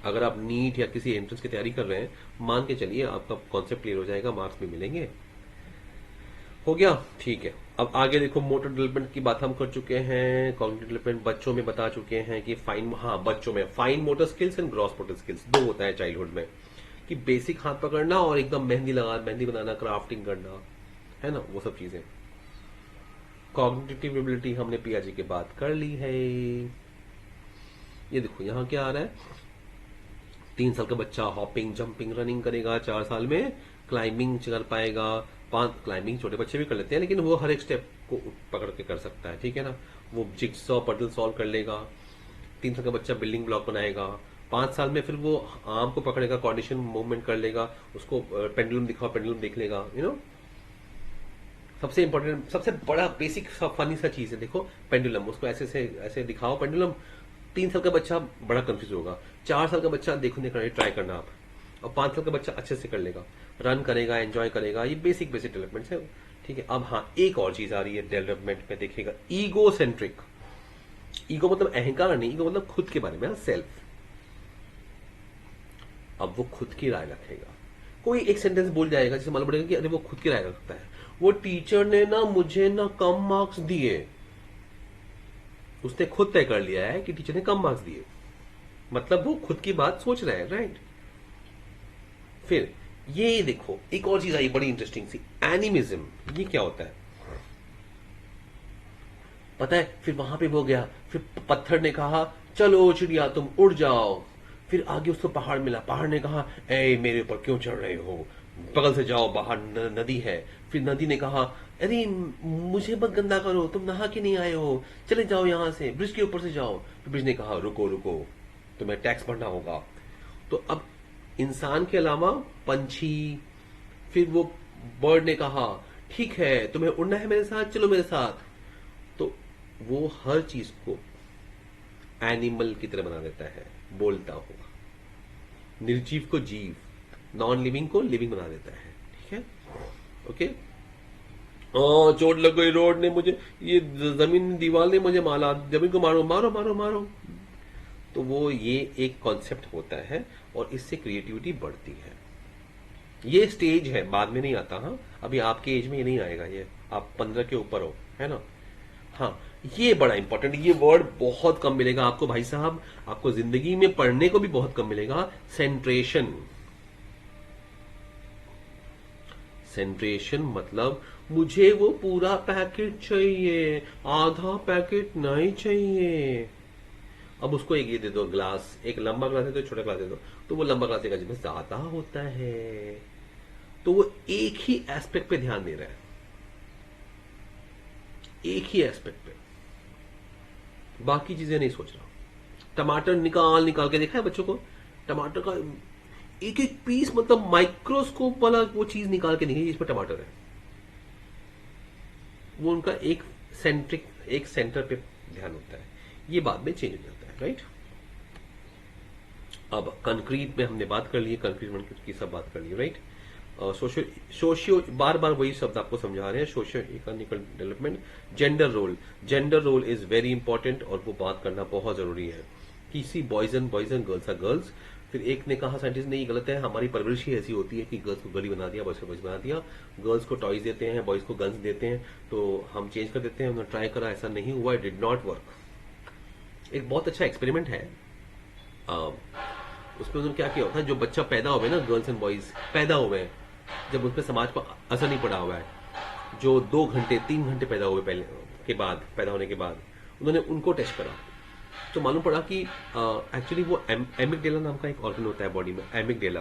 अगर आप नीट या किसी एंट्रेंस की तैयारी कर रहे हैं, मान के चलिए आपका कॉन्सेप्ट क्लियर हो जाएगा, मार्क्स भी मिलेंगे। हो गया, ठीक है। अब आगे देखो, मोटर डेवलपमेंट की बात हम कर चुके हैं, कॉग्निटिव डेवलपमेंट बच्चों में बता चुके हैं कि बच्चों में fine motor skills and gross motor skills दो होता है चाइल्डहुड में, कि बेसिक हाथ पकड़ना और एकदम मेहंदी बनाना, क्राफ्टिंग करना, है ना, वो सब चीजें। कॉग्निटिव एबिलिटी हमने पियाजी के बात कर ली है। ये देखो यहाँ क्या आ रहा है, 3 साल का बच्चा हॉपिंग, जंपिंग, रनिंग करेगा, 4 साल में क्लाइंबिंग कर पाएगा। 5 क्लाइंबिंग छोटे बच्चे भी कर लेते हैं, लेकिन वो हर एक स्टेप को पकड़ के कर सकता है, ठीक है ना। वो जिक्सॉ पजल सॉल्व कर लेगा। 3 साल का बच्चा बिल्डिंग ब्लॉक बनाएगा। 5 साल में फिर वो आर्म को पकड़ेगा, कोऑर्डिनेशन मूवमेंट कर लेगा, उसको पेंडुलम दिखाओ, पेंडुलम देख लेगा, यू नो। सबसे इंपॉर्टेंट, सबसे बड़ा बेसिक फनी सा चीज है, देखो पेंडुलम, उसको ऐसे से ऐसे दिखाओ पेंडुलम। 3 साल का बच्चा बड़ा कंफ्यूज होगा, 4 साल का बच्चा देखने का ट्राई करना आप, और 5 साल का बच्चा अच्छे से कर लेगा, रन करेगा, एंजॉय करेगा। ये बेसिक बेसिक डेवलपमेंट है, ठीक है। अब हाँ, एक और चीज आ रही है डेवलपमेंट में, देखिएगा, ईगो सेंट्रिक। ईगो मतलब अहंकार नहीं, ईगो मतलब खुद के बारे में, सेल्फ। अब वो खुद की राय रखेगा, कोई एक सेंटेंस बोल जाएगा जिसे मालूम पड़ेगा कि अरे वो खुद की राय रखता है, वो टीचर ने ना मुझे ना कम मार्क्स दिए, उसने खुद तय कर लिया है कि टीचर ने कम मार्क्स दिए, मतलब वो खुद की बात सोच रहा है, राइट। फिर ये देखो, एक और चीज आई बड़ी इंटरेस्टिंग सी, एनिमिज्म। ये क्या होता है पता है? फिर वहां पे वो गया, फिर पत्थर ने कहा चलो चिड़िया तुम उड़ जाओ। फिर आगे उसको पहाड़ मिला, पहाड़ ने कहा ए मेरे ऊपर क्यों चढ़ रहे हो, बगल से जाओ, बाहर नदी है। फिर नदी ने कहा अरे मुझे मत गंदा करो, तुम नहा के नहीं आए हो, चले जाओ यहां से, ब्रिज के ऊपर से जाओ। तो ब्रिज ने कहा रुको रुको, तुम्हें टैक्स भरना होगा। तो अब इंसान के अलावा पंछी, फिर वो बर्ड ने कहा ठीक है तुम्हें उड़ना है मेरे साथ, चलो मेरे साथ। तो वो हर चीज को एनिमल की तरह बना देता है, बोलता हुआ। निर्जीव को जीव, नॉन लिविंग को लिविंग बना देता है, ठीक है, ओके। चोट लग गई, रोड ने मुझे, ये जमीन दीवार ने मुझे मारा, जमीन को मारो मारो मारो मारो। तो वो ये एक कॉन्सेप्ट होता है, और इससे क्रिएटिविटी बढ़ती है। ये स्टेज है, बाद में नहीं आता। हाँ, अभी आपके एज में ये नहीं आएगा, ये आप 15 के ऊपर हो, है ना। हाँ, ये बड़ा इंपॉर्टेंट, ये वर्ड बहुत कम मिलेगा आपको भाई साहब, आपको जिंदगी में पढ़ने को भी बहुत कम मिलेगा। सेंट्रेशन। सेंट्रेशन मतलब मुझे वो पूरा पैकेट चाहिए, आधा पैकेट नहीं चाहिए। अब उसको एक ये दे दो ग्लास, एक लंबा ग्लास है तो छोटा ग्लास दे दो, तो वो लंबा ग्लास एक जिसमें ज्यादा होता है। तो वो एक ही एस्पेक्ट पे ध्यान दे रहा है, एक ही एस्पेक्ट पे, बाकी चीजें नहीं सोच रहा। टमाटर निकाल निकाल के देखा है बच्चों को, टमाटर का एक एक पीस, मतलब माइक्रोस्कोप वाला वो चीज निकाल के नहीं, इसमें टमाटर है। वो उनका एक सेंट्रिक, एक सेंटर पे ध्यान होता है, ये बाद में चेंज हो जाता है, राइट। अब कंक्रीट में हमने बात कर ली, कंक्रीट की सब बात कर ली, राइट। सोशियो, बार बार वही शब्द आपको समझा रहे हैं, socio economical development. Gender role, gender role is very important, और वो बात करना बहुत जरूरी है। किसी boys and girls are girls. फिर एक ने कहा साइंटिस्ट ने, ये गलत है, हमारी परवरिश ही ऐसी होती है कि गर्ल्स को गली बना दिया, बॉयज को बॉयज बना दिया, गर्ल्स को टॉयज देते हैं, बॉयज को गन्स देते हैं, तो हम चेंज कर देते हैं। उन्होंने ट्राई करा, ऐसा नहीं हुआ, डिड नॉट वर्क। एक बहुत अच्छा एक्सपेरिमेंट है, उसमें उन्होंने क्या किया होता है, जो बच्चा पैदा हुए ना, गर्ल्स एंड बॉयज पैदा हुए हैं, जब उस पर समाज पर असर नहीं पड़ा हुआ है, जो 2 घंटे 3 घंटे पैदा हुए पहले के बाद, पैदा होने के बाद उन्होंने उनको टेस्ट करा, तो मालूम पड़ा कि एक्चुअली वो एमिगडेला नाम का एक ऑर्गन होता है बॉडी में, एमिगडेला।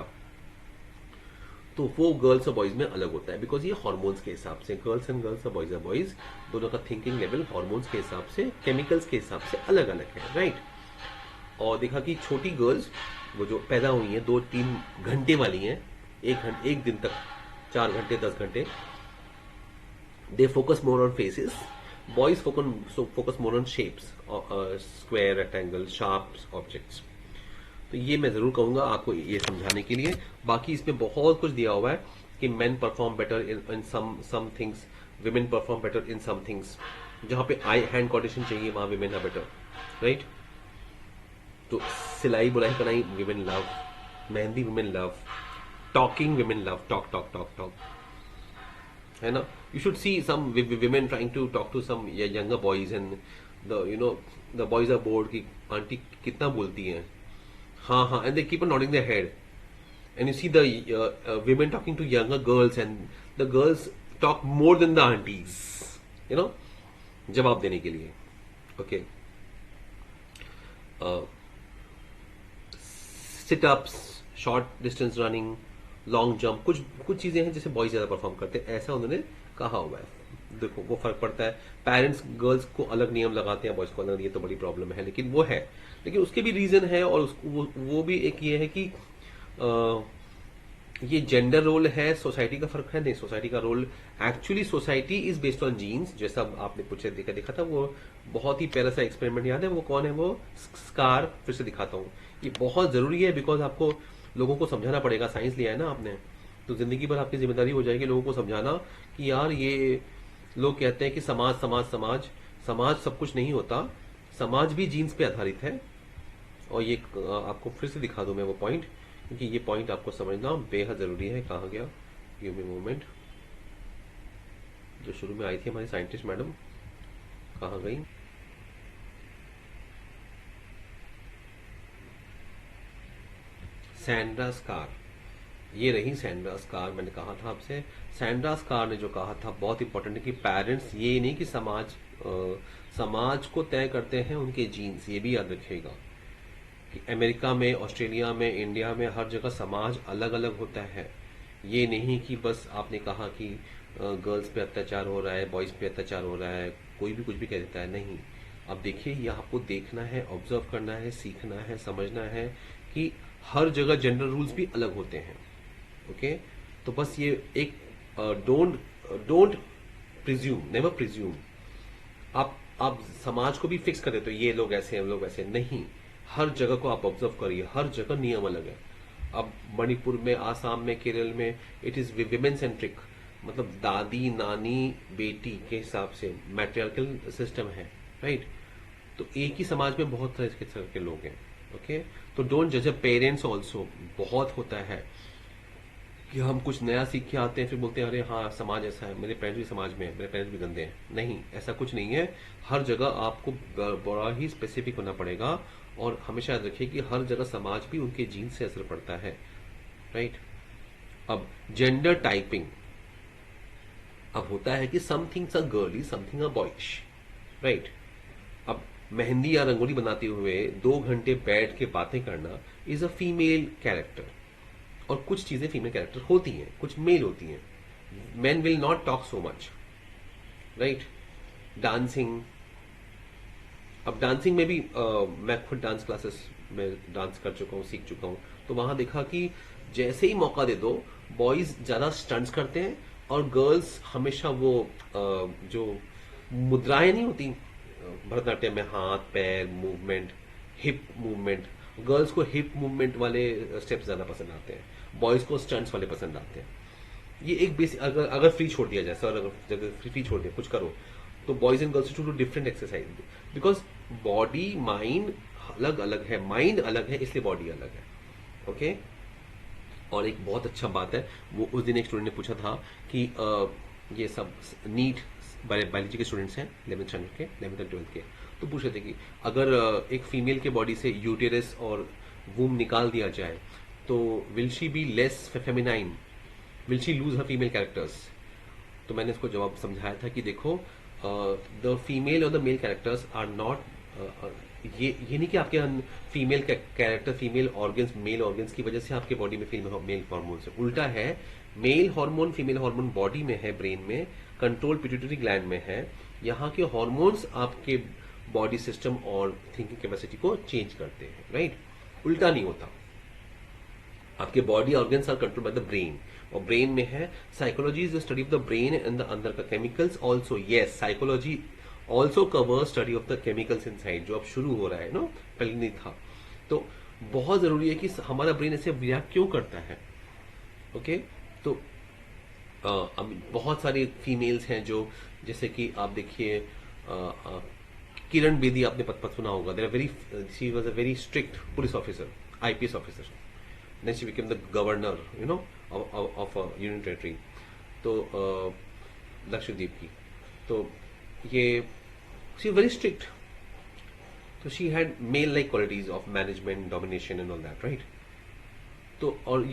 तो वो गर्ल्स और बॉयज में अलग होता है, बिकॉज ये हार्मोन्स के हिसाब से, गर्ल्स एंड गर्ल्स और बॉयज और बॉयज दोनों का थिंकिंग लेवल हार्मोन्स के हिसाब से, केमिकल्स के हिसाब से अलग अलग है, राइट। और देखा कि छोटी गर्ल्स, वो जो पैदा हुई हैं 2-3 घंटे वाली हैं, एक दिन तक 4 घंटे 10 घंटे, they focus more on faces, boys focus more on shapes, square, rectangle, sharp objects. तो ये मैं जरूर कहूंगा आपको ये समझाने के लिए। बाकी इसमें बहुत कुछ दिया हुआ है कि men perform better in some things, women perform better in some things. जहां पे आई हैंड कोऑर्डिनेशन चाहिए वहां विमेन आर बेटर, राइट। तो सिलाई बुनाई कढ़ाई women love, mehndi women love, talking women love, talk talk talk talk, है ना। You should see some women trying to talk to some younger boys, and the boys are bored कि आंटी कितना बोलती हैं, हाँ हाँ, and they keep on nodding their head. And you see the women talking to younger girls, and the girls talk more than the aunties, you know, जवाब देने के लिए. Okay. Sit ups, short distance running, long jump, कुछ कुछ चीजें हैं जैसे बॉयज ज्यादा परफॉर्म करते हैं, ऐसा उन्होंने कहा हुआ है. देखो वो फर्क पड़ता है. पेरेंट्स गर्ल्स को अलग नियम लगाते हैं, बॉयज को अलग. ये तो बड़ी प्रॉब्लम है, लेकिन वो है. लेकिन उसके भी रीजन है, और वो भी एक ये है कि ये जेंडर रोल है, सोसाइटी का फर्क है. नहीं, सोसाइटी का role actually, society is based on genes. जैसा आपने पूछे देखा था, वो बहुत ही प्यारा सा एक्सपेरिमेंट याद है, वो कौन है, वो स्कार. फिर से दिखाता हूँ. ये बहुत जरूरी है, बिकॉज आपको लोगों को समझाना पड़ेगा. साइंस लिया है ना आपने, तो जिंदगी भर आपकी जिम्मेदारी हो जाएगी लोगों को समझाना कि यार ये लोग कहते हैं कि समाज समाज समाज. समाज सब कुछ नहीं होता. समाज भी जीन्स पे आधारित है. और ये आपको फिर से दिखा दूं मैं वो पॉइंट, क्योंकि ये पॉइंट आपको समझना बेहद जरूरी है. कहाँ गया गिव मी मोमेंट. जो शुरू में आई थी हमारी साइंटिस्ट मैडम, कहाँ गई. सैंड्रा स्कार, ये रही सैंड्रा स्कार. मैंने कहा था आपसे, सैंड्रा स्कार ने जो कहा था बहुत इंपॉर्टेंट है कि पेरेंट्स, ये नहीं कि समाज को तय करते हैं उनके जीन्स. ये भी याद रखिएगा कि अमेरिका में, ऑस्ट्रेलिया में, इंडिया में हर जगह समाज अलग अलग होता है. ये नहीं कि बस आपने कहा कि गर्ल्स पे अत्याचार हो रहा है, बॉयज पे अत्याचार हो रहा है, कोई भी कुछ भी कह देता है. नहीं, अब देखिए, ये आपको देखना है, ऑब्जर्व करना है, सीखना है, समझना है कि हर जगह जेंडर रूल्स भी अलग होते हैं. ओके, तो बस ये एक डोंट प्रिज्यूम, नेवर प्रिज्यूम. आप समाज को भी फिक्स कर देते हो, ये लोग ऐसे हैं, लोग ऐसे नहीं. हर जगह को आप ऑब्जर्व करिए, हर जगह नियम अलग है. अब मणिपुर में, आसाम में, केरल में इट इज विमेन सेंट्रिक, मतलब दादी, नानी, बेटी के हिसाब से मैट्रियार्कल सिस्टम है, राइट. तो एक ही समाज में बहुत तरह के लोग हैं. ओके, तो डोंट जज पेरेंट्स ऑल्सो. बहुत होता है कि हम कुछ नया सीख के आते हैं, फिर बोलते हैं अरे हाँ समाज ऐसा है, मेरे पेरेंट्स भी समाज में है, मेरे पेरेंट्स भी गंदे हैं. नहीं, ऐसा कुछ नहीं है. हर जगह आपको बड़ा ही स्पेसिफिक होना पड़ेगा. और हमेशा याद रखिए कि हर जगह समाज भी उनके जीन से असर पड़ता है, राइट. अब जेंडर टाइपिंग, अब होता है कि somethings are girly, something are boyish, right. अब मेहंदी या रंगोली बनाते हुए 2 घंटे बैठ के बातें करना इज अ फीमेल कैरेक्टर. और कुछ चीजें फीमेल कैरेक्टर होती हैं, कुछ मेल होती हैं. Men will not talk so much, right. Dancing, अब डांसिंग में भी मैं खुद डांस क्लासेस में डांस कर चुका हूँ, सीख चुका हूँ. तो वहां देखा कि जैसे ही मौका दे दो, बॉयज ज्यादा स्टंट्स करते हैं, और गर्ल्स हमेशा वो जो मुद्राएं नहीं होती भरतनाट्यम में, हाथ पैर मूवमेंट, हिप मूवमेंट, गर्ल्स को हिप मूवमेंट वाले स्टेप्स ज्यादा पसंद आते हैं, बॉयज को स्टंट्स वाले पसंद आते हैं. ये एक बेसिक, अगर फ्री छोड़ दिया जाए, सर अगर फ्री छोड़ दिया, कुछ करो, तो boys and girls to do different exercise, because body mind अलग अलग है. माइंड अलग है, इसलिए बॉडी अलग है. ओके. और एक बहुत अच्छा बात है, वो उस दिन एक स्टूडेंट ने पूछा था कि ये सब नीट बायोलॉजी के स्टूडेंट्स हैं 11th स्टैंडर्ड के, 11th और 12th के, तो पूछ रहे थे कि अगर एक फीमेल के बॉडी से यूटेरस और वूम निकाल दिया जाए, तो will she be less feminine, will she lose her female characters. तो मैंने इसको जवाब समझाया था कि देखो, द फीमेल और the male characters are not, ये नहीं कि आपके female character, female organs male organs की वजह से आपके बॉडी में मेल हार्मोन से. उल्टा है, male hormone female hormone body में है, ब्रेन में, कंट्रोल पिट्यूटरी ग्लैंड में है. यहाँ के हार्मोन्स आपके बॉडी सिस्टम और थिंकिंग कैपेसिटी को चेंज करते हैं, राइट. उल्टा नहीं होता. आपके body organs are control by the brain, और ब्रेन में है. Psychology is the study of the brain and the अंदर का chemicals also. Yes, psychology also cover study of the chemicals inside, जो अब शुरू हो रहा है, नो, पहले नहीं था. तो बहुत जरूरी है कि हमारा ब्रेन ऐसे रिएक्ट क्यों करता है. ओके. तो अब बहुत सारी फीमेल्स हैं जो, जैसे कि आप देखिए, किरण बेदी, आपने पद सुना होगा. She was a very strict police officer, IPS officer. Then she became the governor, of a union territory. तो लक्षद्वीप की। तो ये शी वेरी स्ट्रिक्ट, तो she had male like qualities of management, domination and all that, right. तो और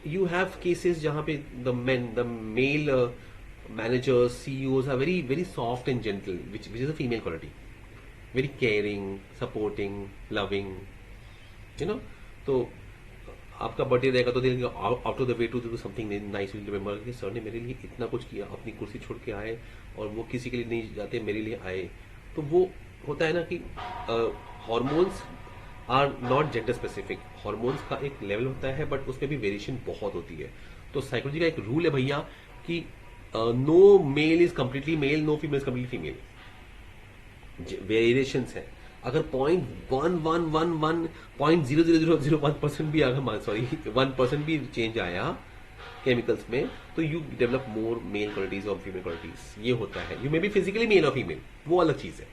यू हैव केसेस जहां पे the male managers, CEOs are very very soft and gentle, which is a female quality, very caring, supporting, loving, you know। तो आपका बर्थडे रहेगा तो देंगे out of the way to do something nice, will remember कि सर ने मेरे लिए इतना कुछ किया, अपनी कुर्सी छोड़ के आए और वो किसी के लिए नहीं जाते, मेरे लिए आए। तो वो होता है ना कि hormones are not gender specific, hormones का एक लेवल होता है बट उसमें भी वेरिएशन बहुत होती है। तो साइकोलॉजी का एक रूल है भैया कि no male is completely male, no female is completely female, variations है। अगर 0.0001% भी अगर सॉरी 1% भी चेंज आया केमिकल्स में, तो you develop more male qualities और फीमेल क्वालिटीज। ये होता है, you may be physically male और फीमेल, वो अलग चीज है,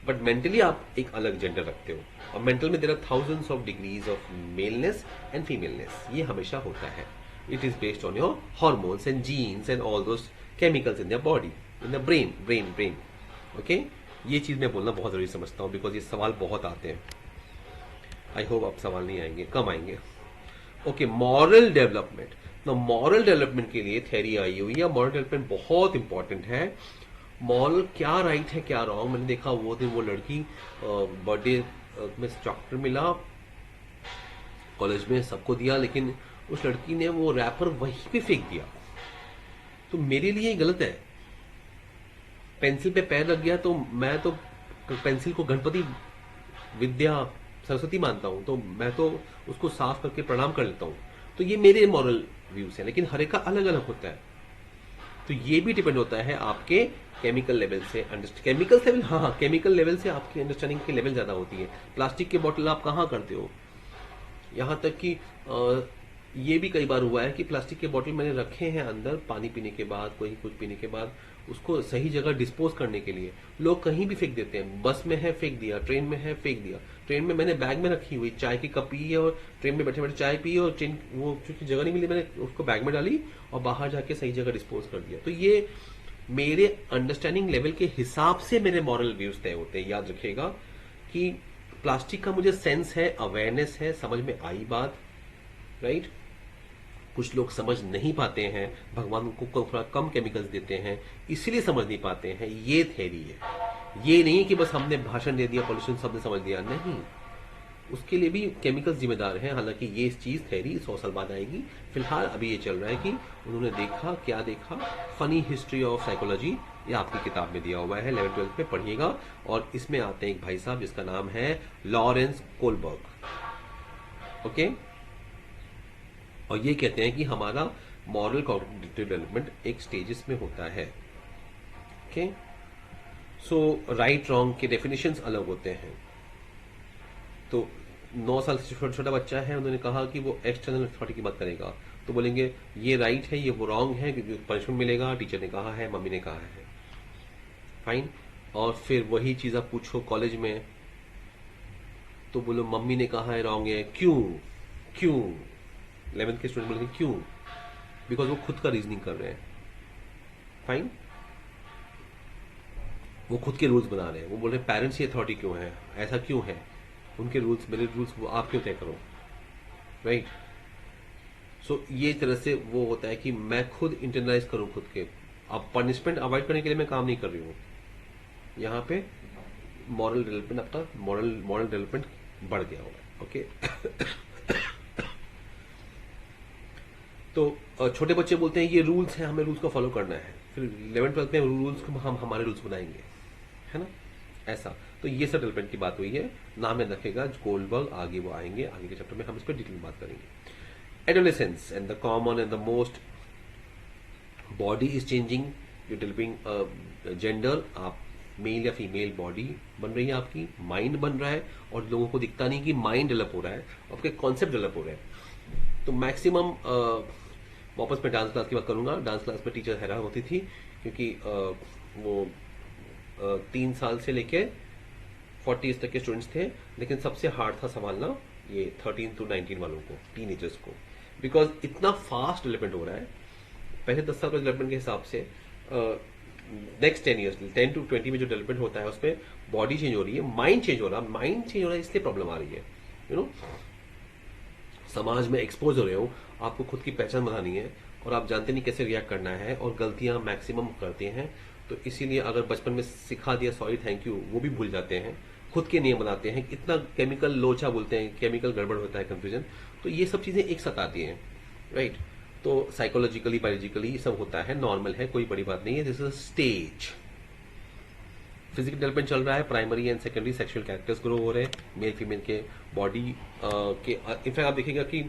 बट मेंटली आप एक अलग जेंडर रखते हो। और मेंटल में there are thousands of degrees of maleness and femaleness, ये हमेशा होता है। It is based on your hormones and genes and all those chemicals in the body, in the brain. Okay, ये चीज मैं बोलना बहुत जरूरी समझता हूँ, बिकॉज ये सवाल बहुत आते हैं। आई होप अब सवाल नहीं आएंगे, कम आएंगे। Okay, moral development. तो मॉरल डेवलपमेंट के लिए थ्योरी आई हुई है, मॉरल डेवलपमेंट बहुत इंपॉर्टेंट है। मॉरल क्या राइट है क्या रॉन्ग, मैंने देखा वो दिन वो लड़की बर्थडे में चॉकलेट मिला कॉलेज में, सबको दिया, लेकिन उस लड़की ने वो रैपर वहीं पे फेंक दिया। तो मेरे लिए गलत है। पेंसिल पे पैर लग गया तो मैं तो पेंसिल को गणपति विद्या सरस्वती मानता हूं, तो मैं तो उसको साफ करके प्रणाम कर लेता हूं। तो ये मेरे मॉरल व्यूज हैं, लेकिन हर एक का अलग अलग होता है। तो ये भी डिपेंड होता है आपके केमिकल लेवल से, केमिकल लेवल, हाँ केमिकल लेवल से आपकी अंडरस्टैंडिंग की लेवल ज्यादा होती है। प्लास्टिक के बॉटल आप कहाँ करते हो, यहां तक कि ये भी कई बार हुआ है कि प्लास्टिक के बोतल मैंने रखे हैं अंदर, पानी पीने के बाद, कोई कुछ पीने के बाद, उसको सही जगह डिस्पोज करने के लिए लोग कहीं भी फेंक देते हैं। बस में है फेंक दिया, ट्रेन में है फेंक दिया। ट्रेन में मैंने बैग में रखी हुई चाय की कप पी है और ट्रेन में बैठे बैठे चाय पी और ट्रेन वो क्योंकि जगह नहीं मिली, मैंने उसको बैग में डाली और बाहर जाके सही जगह डिस्पोज कर दिया। तो ये मेरे अंडरस्टैंडिंग लेवल के हिसाब से मेरे मॉरल व्यूज तय होते हैं। याद रखिएगा कि प्लास्टिक का मुझे सेंस है, अवेयरनेस है, समझ में आई बात, राइट। कुछ लोग समझ नहीं पाते हैं, भगवान को थोड़ा कम केमिकल्स देते हैं इसीलिए समझ नहीं पाते हैं। ये थ्योरी है, ये नहीं कि बस हमने भाषण दे दिया, पॉल्यूशन सबने समझ लिया, नहीं, उसके लिए भी केमिकल्स जिम्मेदार हैं। हालांकि ये चीज थ्योरी 100 साल बाद आएगी, फिलहाल अभी ये चल रहा है कि उन्होंने देखा, क्या देखा, फनी हिस्ट्री ऑफ साइकोलॉजी, ये आपकी किताब में दिया हुआ है, 11th-12th में पढ़िएगा। और इसमें आते हैं एक भाई साहब जिसका नाम है लॉरेंस कोलबर्ग। ओके, और ये कहते हैं कि हमारा मॉरल कॉग्निटिव डेवलपमेंट एक स्टेजेस में होता है। ओके, सो राइट रॉन्ग के डेफिनेशंस अलग होते हैं। तो 9 साल से छोटा बच्चा है, उन्होंने कहा कि वो एक्सटर्नल अथॉरिटी की बात करेगा, तो बोलेंगे ये राइट है, ये वो रॉन्ग है, क्योंकि पनिशमेंट मिलेगा, टीचर ने कहा है, मम्मी ने कहा है, फाइन। और फिर वही चीज आप पूछो कॉलेज में, तो बोलो मम्मी ने कहा है रॉन्ग है, क्यों क्यों 11th के स्टूडेंट बोलेंगे क्यों, बिकॉज वो खुद का रीजनिंग कर रहे हैं, फाइन। वो खुद के रूल्स बना रहे हैं, वो बोल रहे हैं पेरेंट्स की अथॉरिटी क्यों है, ऐसा क्यों है, उनके रूल्स मेरे रूल्स वो आप क्यों तय करो, राइट। सो ये तरह से वो होता है कि मैं खुद इंटरनलाइज करूं खुद के। अब पनिशमेंट अवॉइड करने के लिए मैं काम नहीं कर रही हूं, यहाँ पे मॉरल डेवलपमेंट, आपका मॉरल डेवलपमेंट बढ़ गया हुआ है। ओके तो छोटे बच्चे बोलते हैं ये रूल्स हैं, हमें रूल्स को फॉलो करना है, फिर 11th-12th में रूल्स को हम हमारे रूल्स बनाएंगे, है ना, ऐसा। तो ये सब डेवलपमेंट की बात हुई है, नाम याद रखेगा कोलबर्ग, आगे वो आएंगे, आगे के चैप्टर में हम इस पर डिटेल में बात करेंगे। Adolescence and the common and the most, body is changing, you developing gender, आप मेल या फीमेल बॉडी बन रही है, आपकी माइंड बन रहा है, और लोगों को दिखता नहीं कि माइंड डेवलप हो रहा है, आपके कॉन्सेप्ट डेवलप हो रहे हैं। तो मैक्सिमम वापस मैं डांस क्लास की बात करूंगा। डांस क्लास में टीचर हैरान होती थी क्योंकि वो 3 साल से लेके 40 तक के स्टूडेंट्स थे, लेकिन सबसे हार्ड था संभालना ये 13 to 19 वालों को, टीनेजर्स को, बिकॉज इतना फास्ट डेवलपमेंट हो रहा है पहले 10 साल का डेवलपमेंट के हिसाब से नेक्स्ट 10 ईयर्स 10 to 20 में जो डेवलपमेंट होता है उसमें बॉडी चेंज हो रही है, माइंड चेंज हो रहा है, माइंड चेंज हो रहा है, इसलिए प्रॉब्लम आ रही है। यू नो, समाज में एक्सपोज हो रहे हो, आपको खुद की पहचान बनानी है और आप जानते नहीं कैसे रिएक्ट करना है और गलतियां मैक्सिमम करते हैं। तो इसीलिए अगर बचपन में सिखा दिया सॉरी थैंक यू, वो भी भूल जाते हैं, खुद के नियम बनाते हैं, इतना केमिकल लोचा बोलते हैं, केमिकल गड़बड़ होता है, कंफ्यूजन। तो ये सब चीजें एक साथ आती हैं, राइट। तो साइकोलॉजिकली बायोलॉजिकली ये सब होता है, नॉर्मल है, कोई बड़ी बात नहीं है। This is stage. Physical development चल रहा है, primary and secondary sexual characters grow हो रहे हैं मेल फीमेल के बॉडी के। इनफैक्ट आप देखिएगा कि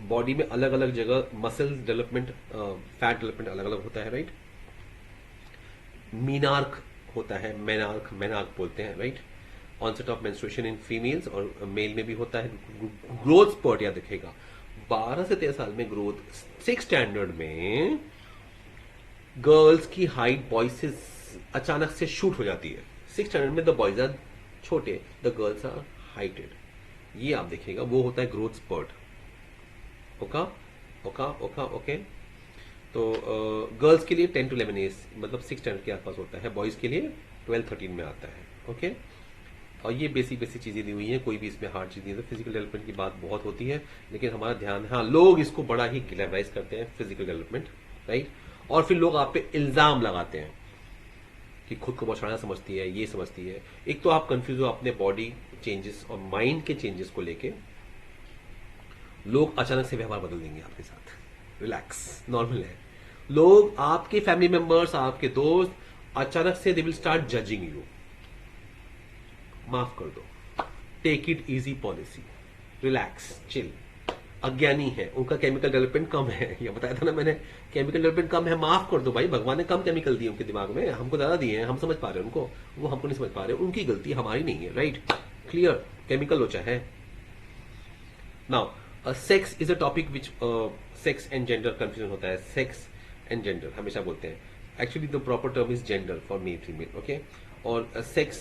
बॉडी में अलग अलग जगह मसल्स डेवलपमेंट, फैट डेवलपमेंट अलग अलग होता है, राइट। मीनार्क होता है, मेनार्क, मेनार्क बोलते हैं, right. Onset of menstruation in females और मेल में भी होता है। ग्रोथ स्पर्ट याद रखेगा, 12 से 13 साल में ग्रोथ। 6 स्टैंडर्ड में गर्ल्स की हाइट बॉयज से अचानक से शूट हो जाती है। 6 स्टैंडर्ड में द बॉयज आर छोटे, द गर्ल्स आर हाइटेड। ये आप देखिएगा, वो होता है ग्रोथ स्पर्ट। ओका ओका ओका ओके। तो गर्ल्स के लिए 10 to 11 ईयर्स, मतलब 6 स्टैंडर्ड के आसपास होता है। बॉयज के लिए 12-13 में आता है, ओके। और ये बेसिक बेसिक चीजें दी हुई हैं, कोई भी इसमें हार्ड चीज नहीं है। तो फिजिकल डेवलपमेंट की बात बहुत होती है, लेकिन हमारा ध्यान, हाँ, लोग इसको बड़ा ही ग्लैमराइज करते हैं फिजिकल डेवलपमेंट, राइट। और फिर लोग आप पे इल्जाम लगाते हैं कि खुद को बहुत शाना समझती है, ये समझती है। एक तो आप कंफ्यूज हो अपने बॉडी चेंजेस और माइंड के चेंजेस को लेके। लोग अचानक से व्यवहार बदल देंगे आपके साथ, रिलैक्स, नॉर्मल है। लोग, आपके फैमिली मेंबर्स, आपके दोस्त अचानक से they will start judging you. माफ कर दो, take it easy policy, relax, chill. अज्ञानी है, उनका केमिकल डेवलपमेंट कम है, ये बताया था ना मैंने, केमिकल डेवलपमेंट कम है, माफ कर दो भाई। भगवान ने कम केमिकल दिए उनके दिमाग में, हमको ज्यादा दिए हैं, हम समझ पा रहे हैं उनको, वो हमको नहीं समझ पा रहे, उनकी गलती, हमारी नहीं है, राइट। क्लियर, केमिकल लोचा है। Now sex is a topic which, sex and gender confusion होता है। सेक्स एंड जेंडर हमेशा बोलते हैं, actually the proper term is gender for male female, okay. और सेक्स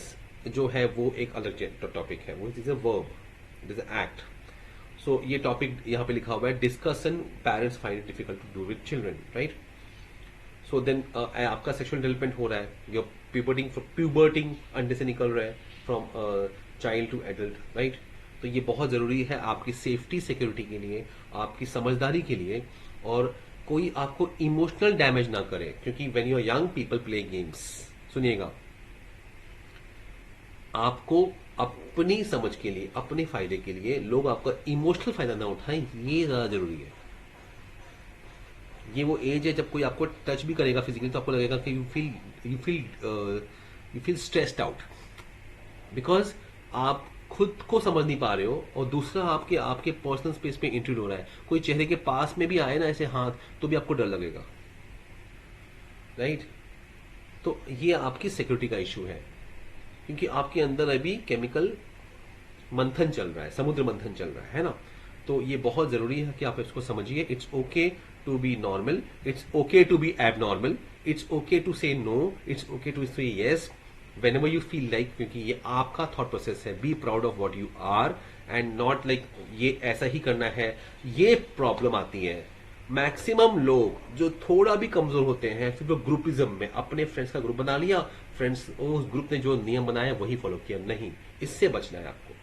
जो है वो एक अलग टॉपिक है, वो is a verb, it is a act. So ये टॉपिक यहाँ पे लिखा हुआ है, discussion parents find it difficult to do with children, right. So then आपका सेक्सुअल डेवलपमेंट हो रहा है, योर प्यूबर्टिंग अंडे से निकल रहा है, from child to adult, right. तो ये बहुत जरूरी है आपकी सेफ्टी सिक्योरिटी के लिए, आपकी समझदारी के लिए, और कोई आपको इमोशनल डैमेज ना करे, क्योंकि when your young people play games, सुनिएगा, आपको अपनी समझ के लिए, अपने फायदे के लिए लोग आपका इमोशनल फायदा ना उठाएं, ये ज्यादा जरूरी है। ये वो एज है जब कोई आपको टच भी करेगा फिजिकली तो आपको लगेगा कि you feel stressed out, because आप खुद को समझ नहीं पा रहे हो और दूसरा आपके आपके पर्सनल स्पेस पे इंट्रूड हो रहा है। कोई चेहरे के पास में भी आए ना ऐसे हाथ, तो भी आपको डर लगेगा, राइट। तो ये आपकी सिक्योरिटी का इशू है, क्योंकि आपके अंदर अभी केमिकल मंथन चल रहा है, समुद्र मंथन चल रहा है ना। तो ये बहुत जरूरी है कि आप इसको समझिए। It's okay to be normal, it's okay to be abnormal, it's okay to say no, it's okay to say yes whenever you feel like, क्योंकि ये आपका थॉट प्रोसेस है। Be proud of what you are and not like ये ऐसा ही करना है। ये प्रॉब्लम आती है, मैक्सिमम लोग जो थोड़ा भी कमजोर होते हैं, फिर वो ग्रुपिज्म में अपने फ्रेंड्स का ग्रुप बना लिया, फ्रेंड्स उस ग्रुप ने जो नियम बनाया वही फॉलो किया। नहीं, इससे बचना है आपको।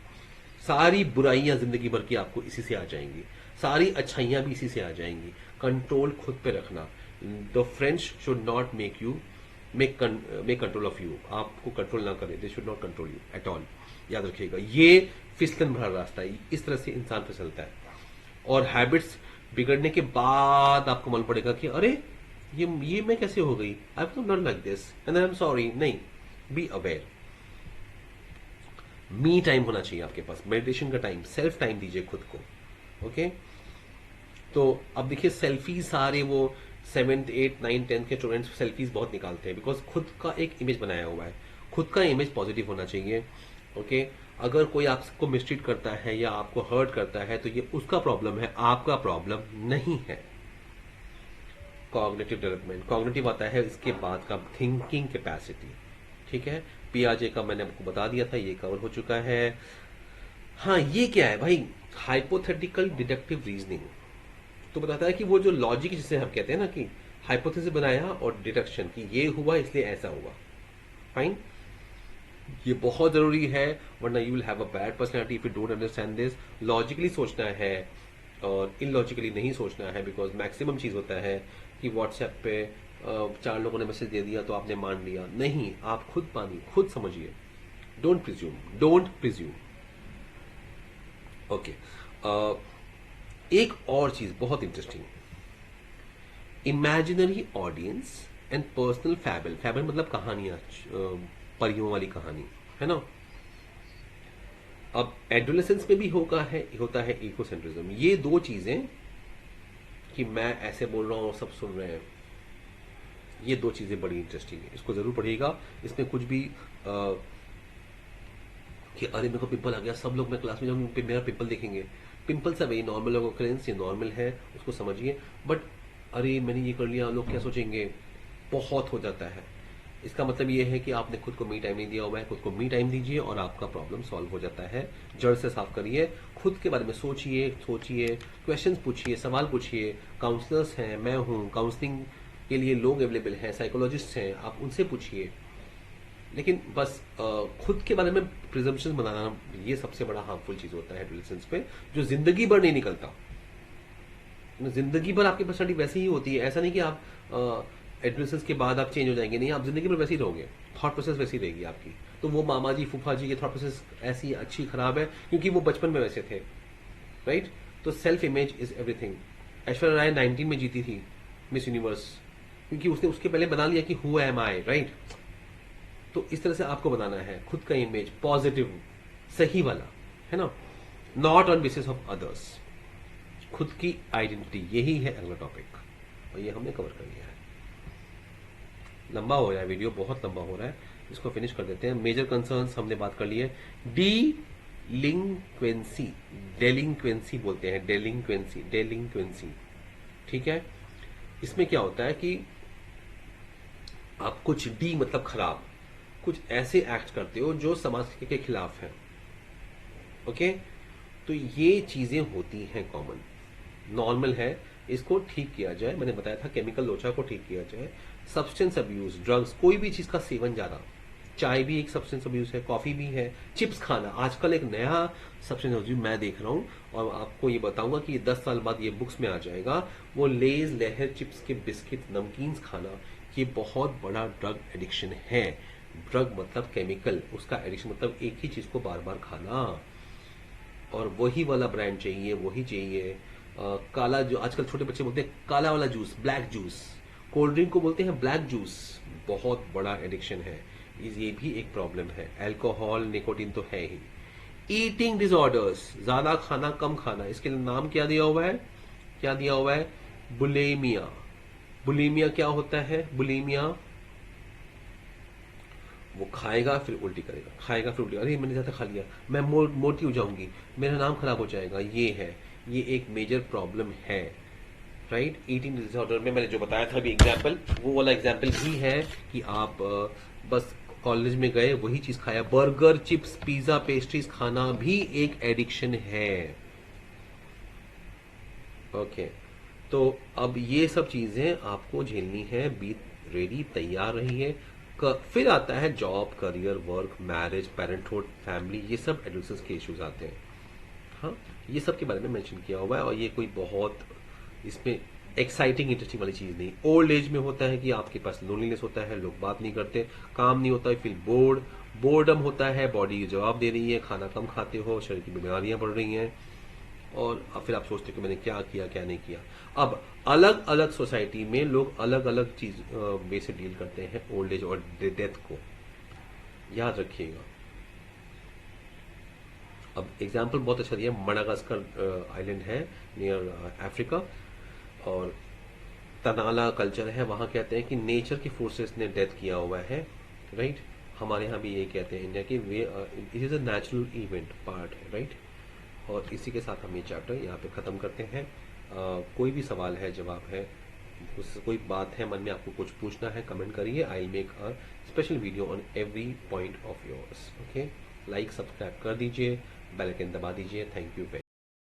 सारी बुराइयां जिंदगी भर की आपको इसी से आ जाएंगी, सारी अच्छाइयां भी इसी से आ जाएंगी। कंट्रोल खुद पे रखना। The friends should not make you make control of you, आपको कंट्रोल ना करें, they should not control you at all. याद रखिएगा, ये फिसलन भरा रास्ता है, इस तरह से इंसान फिसलता है। और हैबिट्स बिगड़ने के बाद आपको मालूम पड़ेगा कि अरे ये मैं कैसे हो गई, I am not like this and I am sorry. नहीं, बी अवेयर। मी टाइम होना चाहिए आपके पास, मेडिटेशन का टाइम, सेल्फ टाइम दीजिए खुद को, ओके। तो अब देखिए, सेल्फी सारे वो 7th 8th 9th 10th के स्टूडेंट्स सेल्फीज बहुत निकालते हैं, बिकॉज खुद का एक इमेज बनाया हुआ है। खुद का इमेज पॉजिटिव होना चाहिए, ओके। अगर कोई आपको मिसट्रीट करता है या आपको हर्ट करता है तो ये उसका प्रॉब्लम है, आपका प्रॉब्लम नहीं है। कॉग्निटिव डेवलपमेंट, कॉग्निटिव आता है इसके बाद का थिंकिंग कैपेसिटी, ठीक है। पियाजे का मैंने आपको बता दिया था, ये कवर हो चुका है। हाँ, ये क्या है भाई, हाइपोथेटिकल डिडक्टिव रीजनिंग। तो बताता है कि वो जो लॉजिक जिसे हम कहते हैं ना कि हाइपोथेसिस बनाया और डिडक्शन कि ये हुआ इसलिए ऐसा हुआ। फाइन, ये बहुत जरूरी है, वरना you will have a bad personality if you don't understand this. Logically सोचना है और इलॉजिकली नहीं सोचना है, बिकॉज मैक्सिमम चीज होता है कि व्हाट्सएप पे चार लोगों ने मैसेज दे दिया तो आपने मान लिया। नहीं, आप खुद मानिए, खुद समझिए। Don't presume, don't presume. Okay, एक और चीज बहुत interesting, imaginary audience and personal fable. Fable मतलब कहानियां, परियों वाली कहानी, है ना। अब एडोलेसेंस में भी होता है इकोसेंट्रिज्म। ये दो चीजें कि मैं ऐसे बोल रहा हूं और सब सुन रहे हैं, ये दो चीजें बड़ी इंटरेस्टिंग है, इसको जरूर पढ़िएगा। इसमें कुछ भी कि अरे मेरे को पिंपल आ गया, सब लोग मैं क्लास में जाऊंगी मेरा पिंपल देखेंगे। पिंपल्स है वही नॉर्मल ऑकरेंस, ये नॉर्मल है, उसको समझिए। बट अरे मैंने ये कर लिया, लोग क्या सोचेंगे, बहुत हो जाता है। इसका मतलब ये है कि आपने खुद को मी टाइम नहीं दिया हुआ है। खुद को मी टाइम दीजिए और आपका प्रॉब्लम सॉल्व हो जाता है। जड़ से साफ करिए, खुद के बारे में सोचिए, क्वेश्चंस पूछिए, सवाल पूछिए। काउंसलर्स हैं, मैं हूं, काउंसलिंग के लिए लोग अवेलेबल हैं, साइकोलॉजिस्ट हैं, आप उनसे पूछिए। लेकिन बस खुद के बारे में प्रिजम्पशन बनाना, ये सबसे बड़ा हार्मफुल चीज होता है एडोलेसेंस पे, जो जिंदगी भर नहीं निकलता। जिंदगी भर आपकी पर्सनैलिटी वैसी ही होती है। ऐसा नहीं कि आप एडोलेसेंस के बाद आप चेंज हो जाएंगे, नहीं, आप जिंदगी भर वैसे ही रहोगे। थॉट प्रोसेस वैसी रहेगी आपकी। तो वो मामा जी फूफा जी के थॉट प्रोसेस ऐसी अच्छी खराब है क्योंकि वो बचपन में वैसे थे, राइट। तो self image is everything. Aishwarya Rai 19 में जीती थी मिस यूनिवर्स, क्योंकि उसने उसके पहले बना लिया कि हु एम आई, राइट। तो इस तरह से आपको बनाना है खुद का इमेज, पॉजिटिव, सही वाला, है ना, not on basis of others. खुद की आइडेंटिटी, यही है अगला टॉपिक, और ये हमने कवर कर लिया है। लंबा हो रहा है वीडियो, बहुत लंबा हो रहा है, इसको फिनिश कर देते हैं। मेजर कंसर्न्स हमने बात कर ली है। डेलिंक्वेंसी, डेलिंक्वेंसी बोलते हैं, डेलिंक्वेंसी, ठीक है। इसमें क्या होता है कि आप कुछ डी मतलब खराब, कुछ ऐसे एक्ट करते हो जो समाज के खिलाफ है। ओके, तो ये चीजें होती हैं कॉमन, नॉर्मल है, इसको ठीक किया जाए। मैंने बताया था केमिकल लोचा को ठीक किया जाए। सब्सटेंस अब्यूज, ड्रग्स, कोई भी चीज का सेवन ज्यादा, चाय भी एक सब्सटेंस अब्यूज है, कॉफी भी है, चिप्स खाना आजकल एक नया सब्सटेंस अब्यूज मैं देख रहा हूं, और आपको ये बताऊंगा कि 10 साल बाद ये बुक्स में आ जाएगा। वो लेज, लहर, चिप्स के बिस्किट, नमकीन खाना, ये बहुत बड़ा ड्रग एडिक्शन है। ड्रग मतलब केमिकल, उसका एडिक्शन मतलब एक ही चीज को बार बार खाना, और वही वाला ब्रांड चाहिए, वही चाहिए। काला, जो आजकल छोटे बच्चे बोलते हैं काला वाला juice, black juice, cold drink को बोलते हैं ब्लैक जूस, बहुत बड़ा एडिक्शन है। ये भी एक प्रॉब्लम है। अल्कोहल, निकोटीन तो है ही। ईटिंग डिसऑर्डर्स, ज्यादा खाना कम खाना, इसके नाम क्या दिया हुआ है, क्या दिया हुआ है, बुलेमिया। बुलीमिया क्या होता है, बुलीमिया, वो खाएगा फिर उल्टी करेगा, खाएगा फिर उल्टी, अरे मैंने ज्यादा खा लिया, मैं मोटी हो जाऊंगी, मेरा नाम खराब हो जाएगा। ये है, ये एक मेजर प्रॉब्लम है, राइट। ईटिंग डिसऑर्डर में मैंने जो बताया था अभी एग्जाम्पल, वो वाला एग्जाम्पल भी है कि आप बस कॉलेज में गए, वही चीज खाया, बर्गर, चिप्स, पिज्जा, पेस्ट्रीज खाना भी एक एडिक्शन है। ओके, तो अब ये सब चीजें आपको झेलनी है, बी रेडी, तैयार रहिए। फिर आता है job, career, work, marriage, parenthood, family, ये सब एडोलेसेंस के इश्यूज आते हैं। हाँ, ये सब के बारे में मेंशन किया हुआ है, और ये कोई बहुत इसमें एक्साइटिंग इंटरेस्टिंग वाली चीज नहीं। ओल्ड एज में होता है कि आपके पास लोनलीनेस होता है, लोग बात नहीं करते, काम नहीं होता है, फील बोर्ड, बोर्डम होता है, बॉडी जवाब दे रही है, खाना कम खाते हो, शरीर की बीमारियां बढ़ रही हैं, और फिर आप सोचते हो कि मैंने क्या किया क्या नहीं किया। अब अलग अलग सोसाइटी में लोग अलग अलग चीज वे से डील करते हैं ओल्ड एज और डेथ को, याद रखिएगा। अब एग्जाम्पल बहुत अच्छा दिया, मडागास्कर आइलैंड है नियर अफ्रीका, और तनाला कल्चर है, वहां कहते हैं कि नेचर की फोर्सेस ने डेथ किया हुआ है, राइट। हमारे यहाँ भी ये कहते हैं इंडिया की, way it is a natural event part है, राइट। और इसी के साथ हम ये चैप्टर यहाँ पे ख़त्म करते हैं। कोई भी सवाल है, जवाब है, उससे कोई बात है मन में, आपको कुछ पूछना है, कमेंट करिए। I make a special video on every point of yours. Okay, like subscribe कर दीजिए, बेल आइकन दबा दीजिए। Thank you.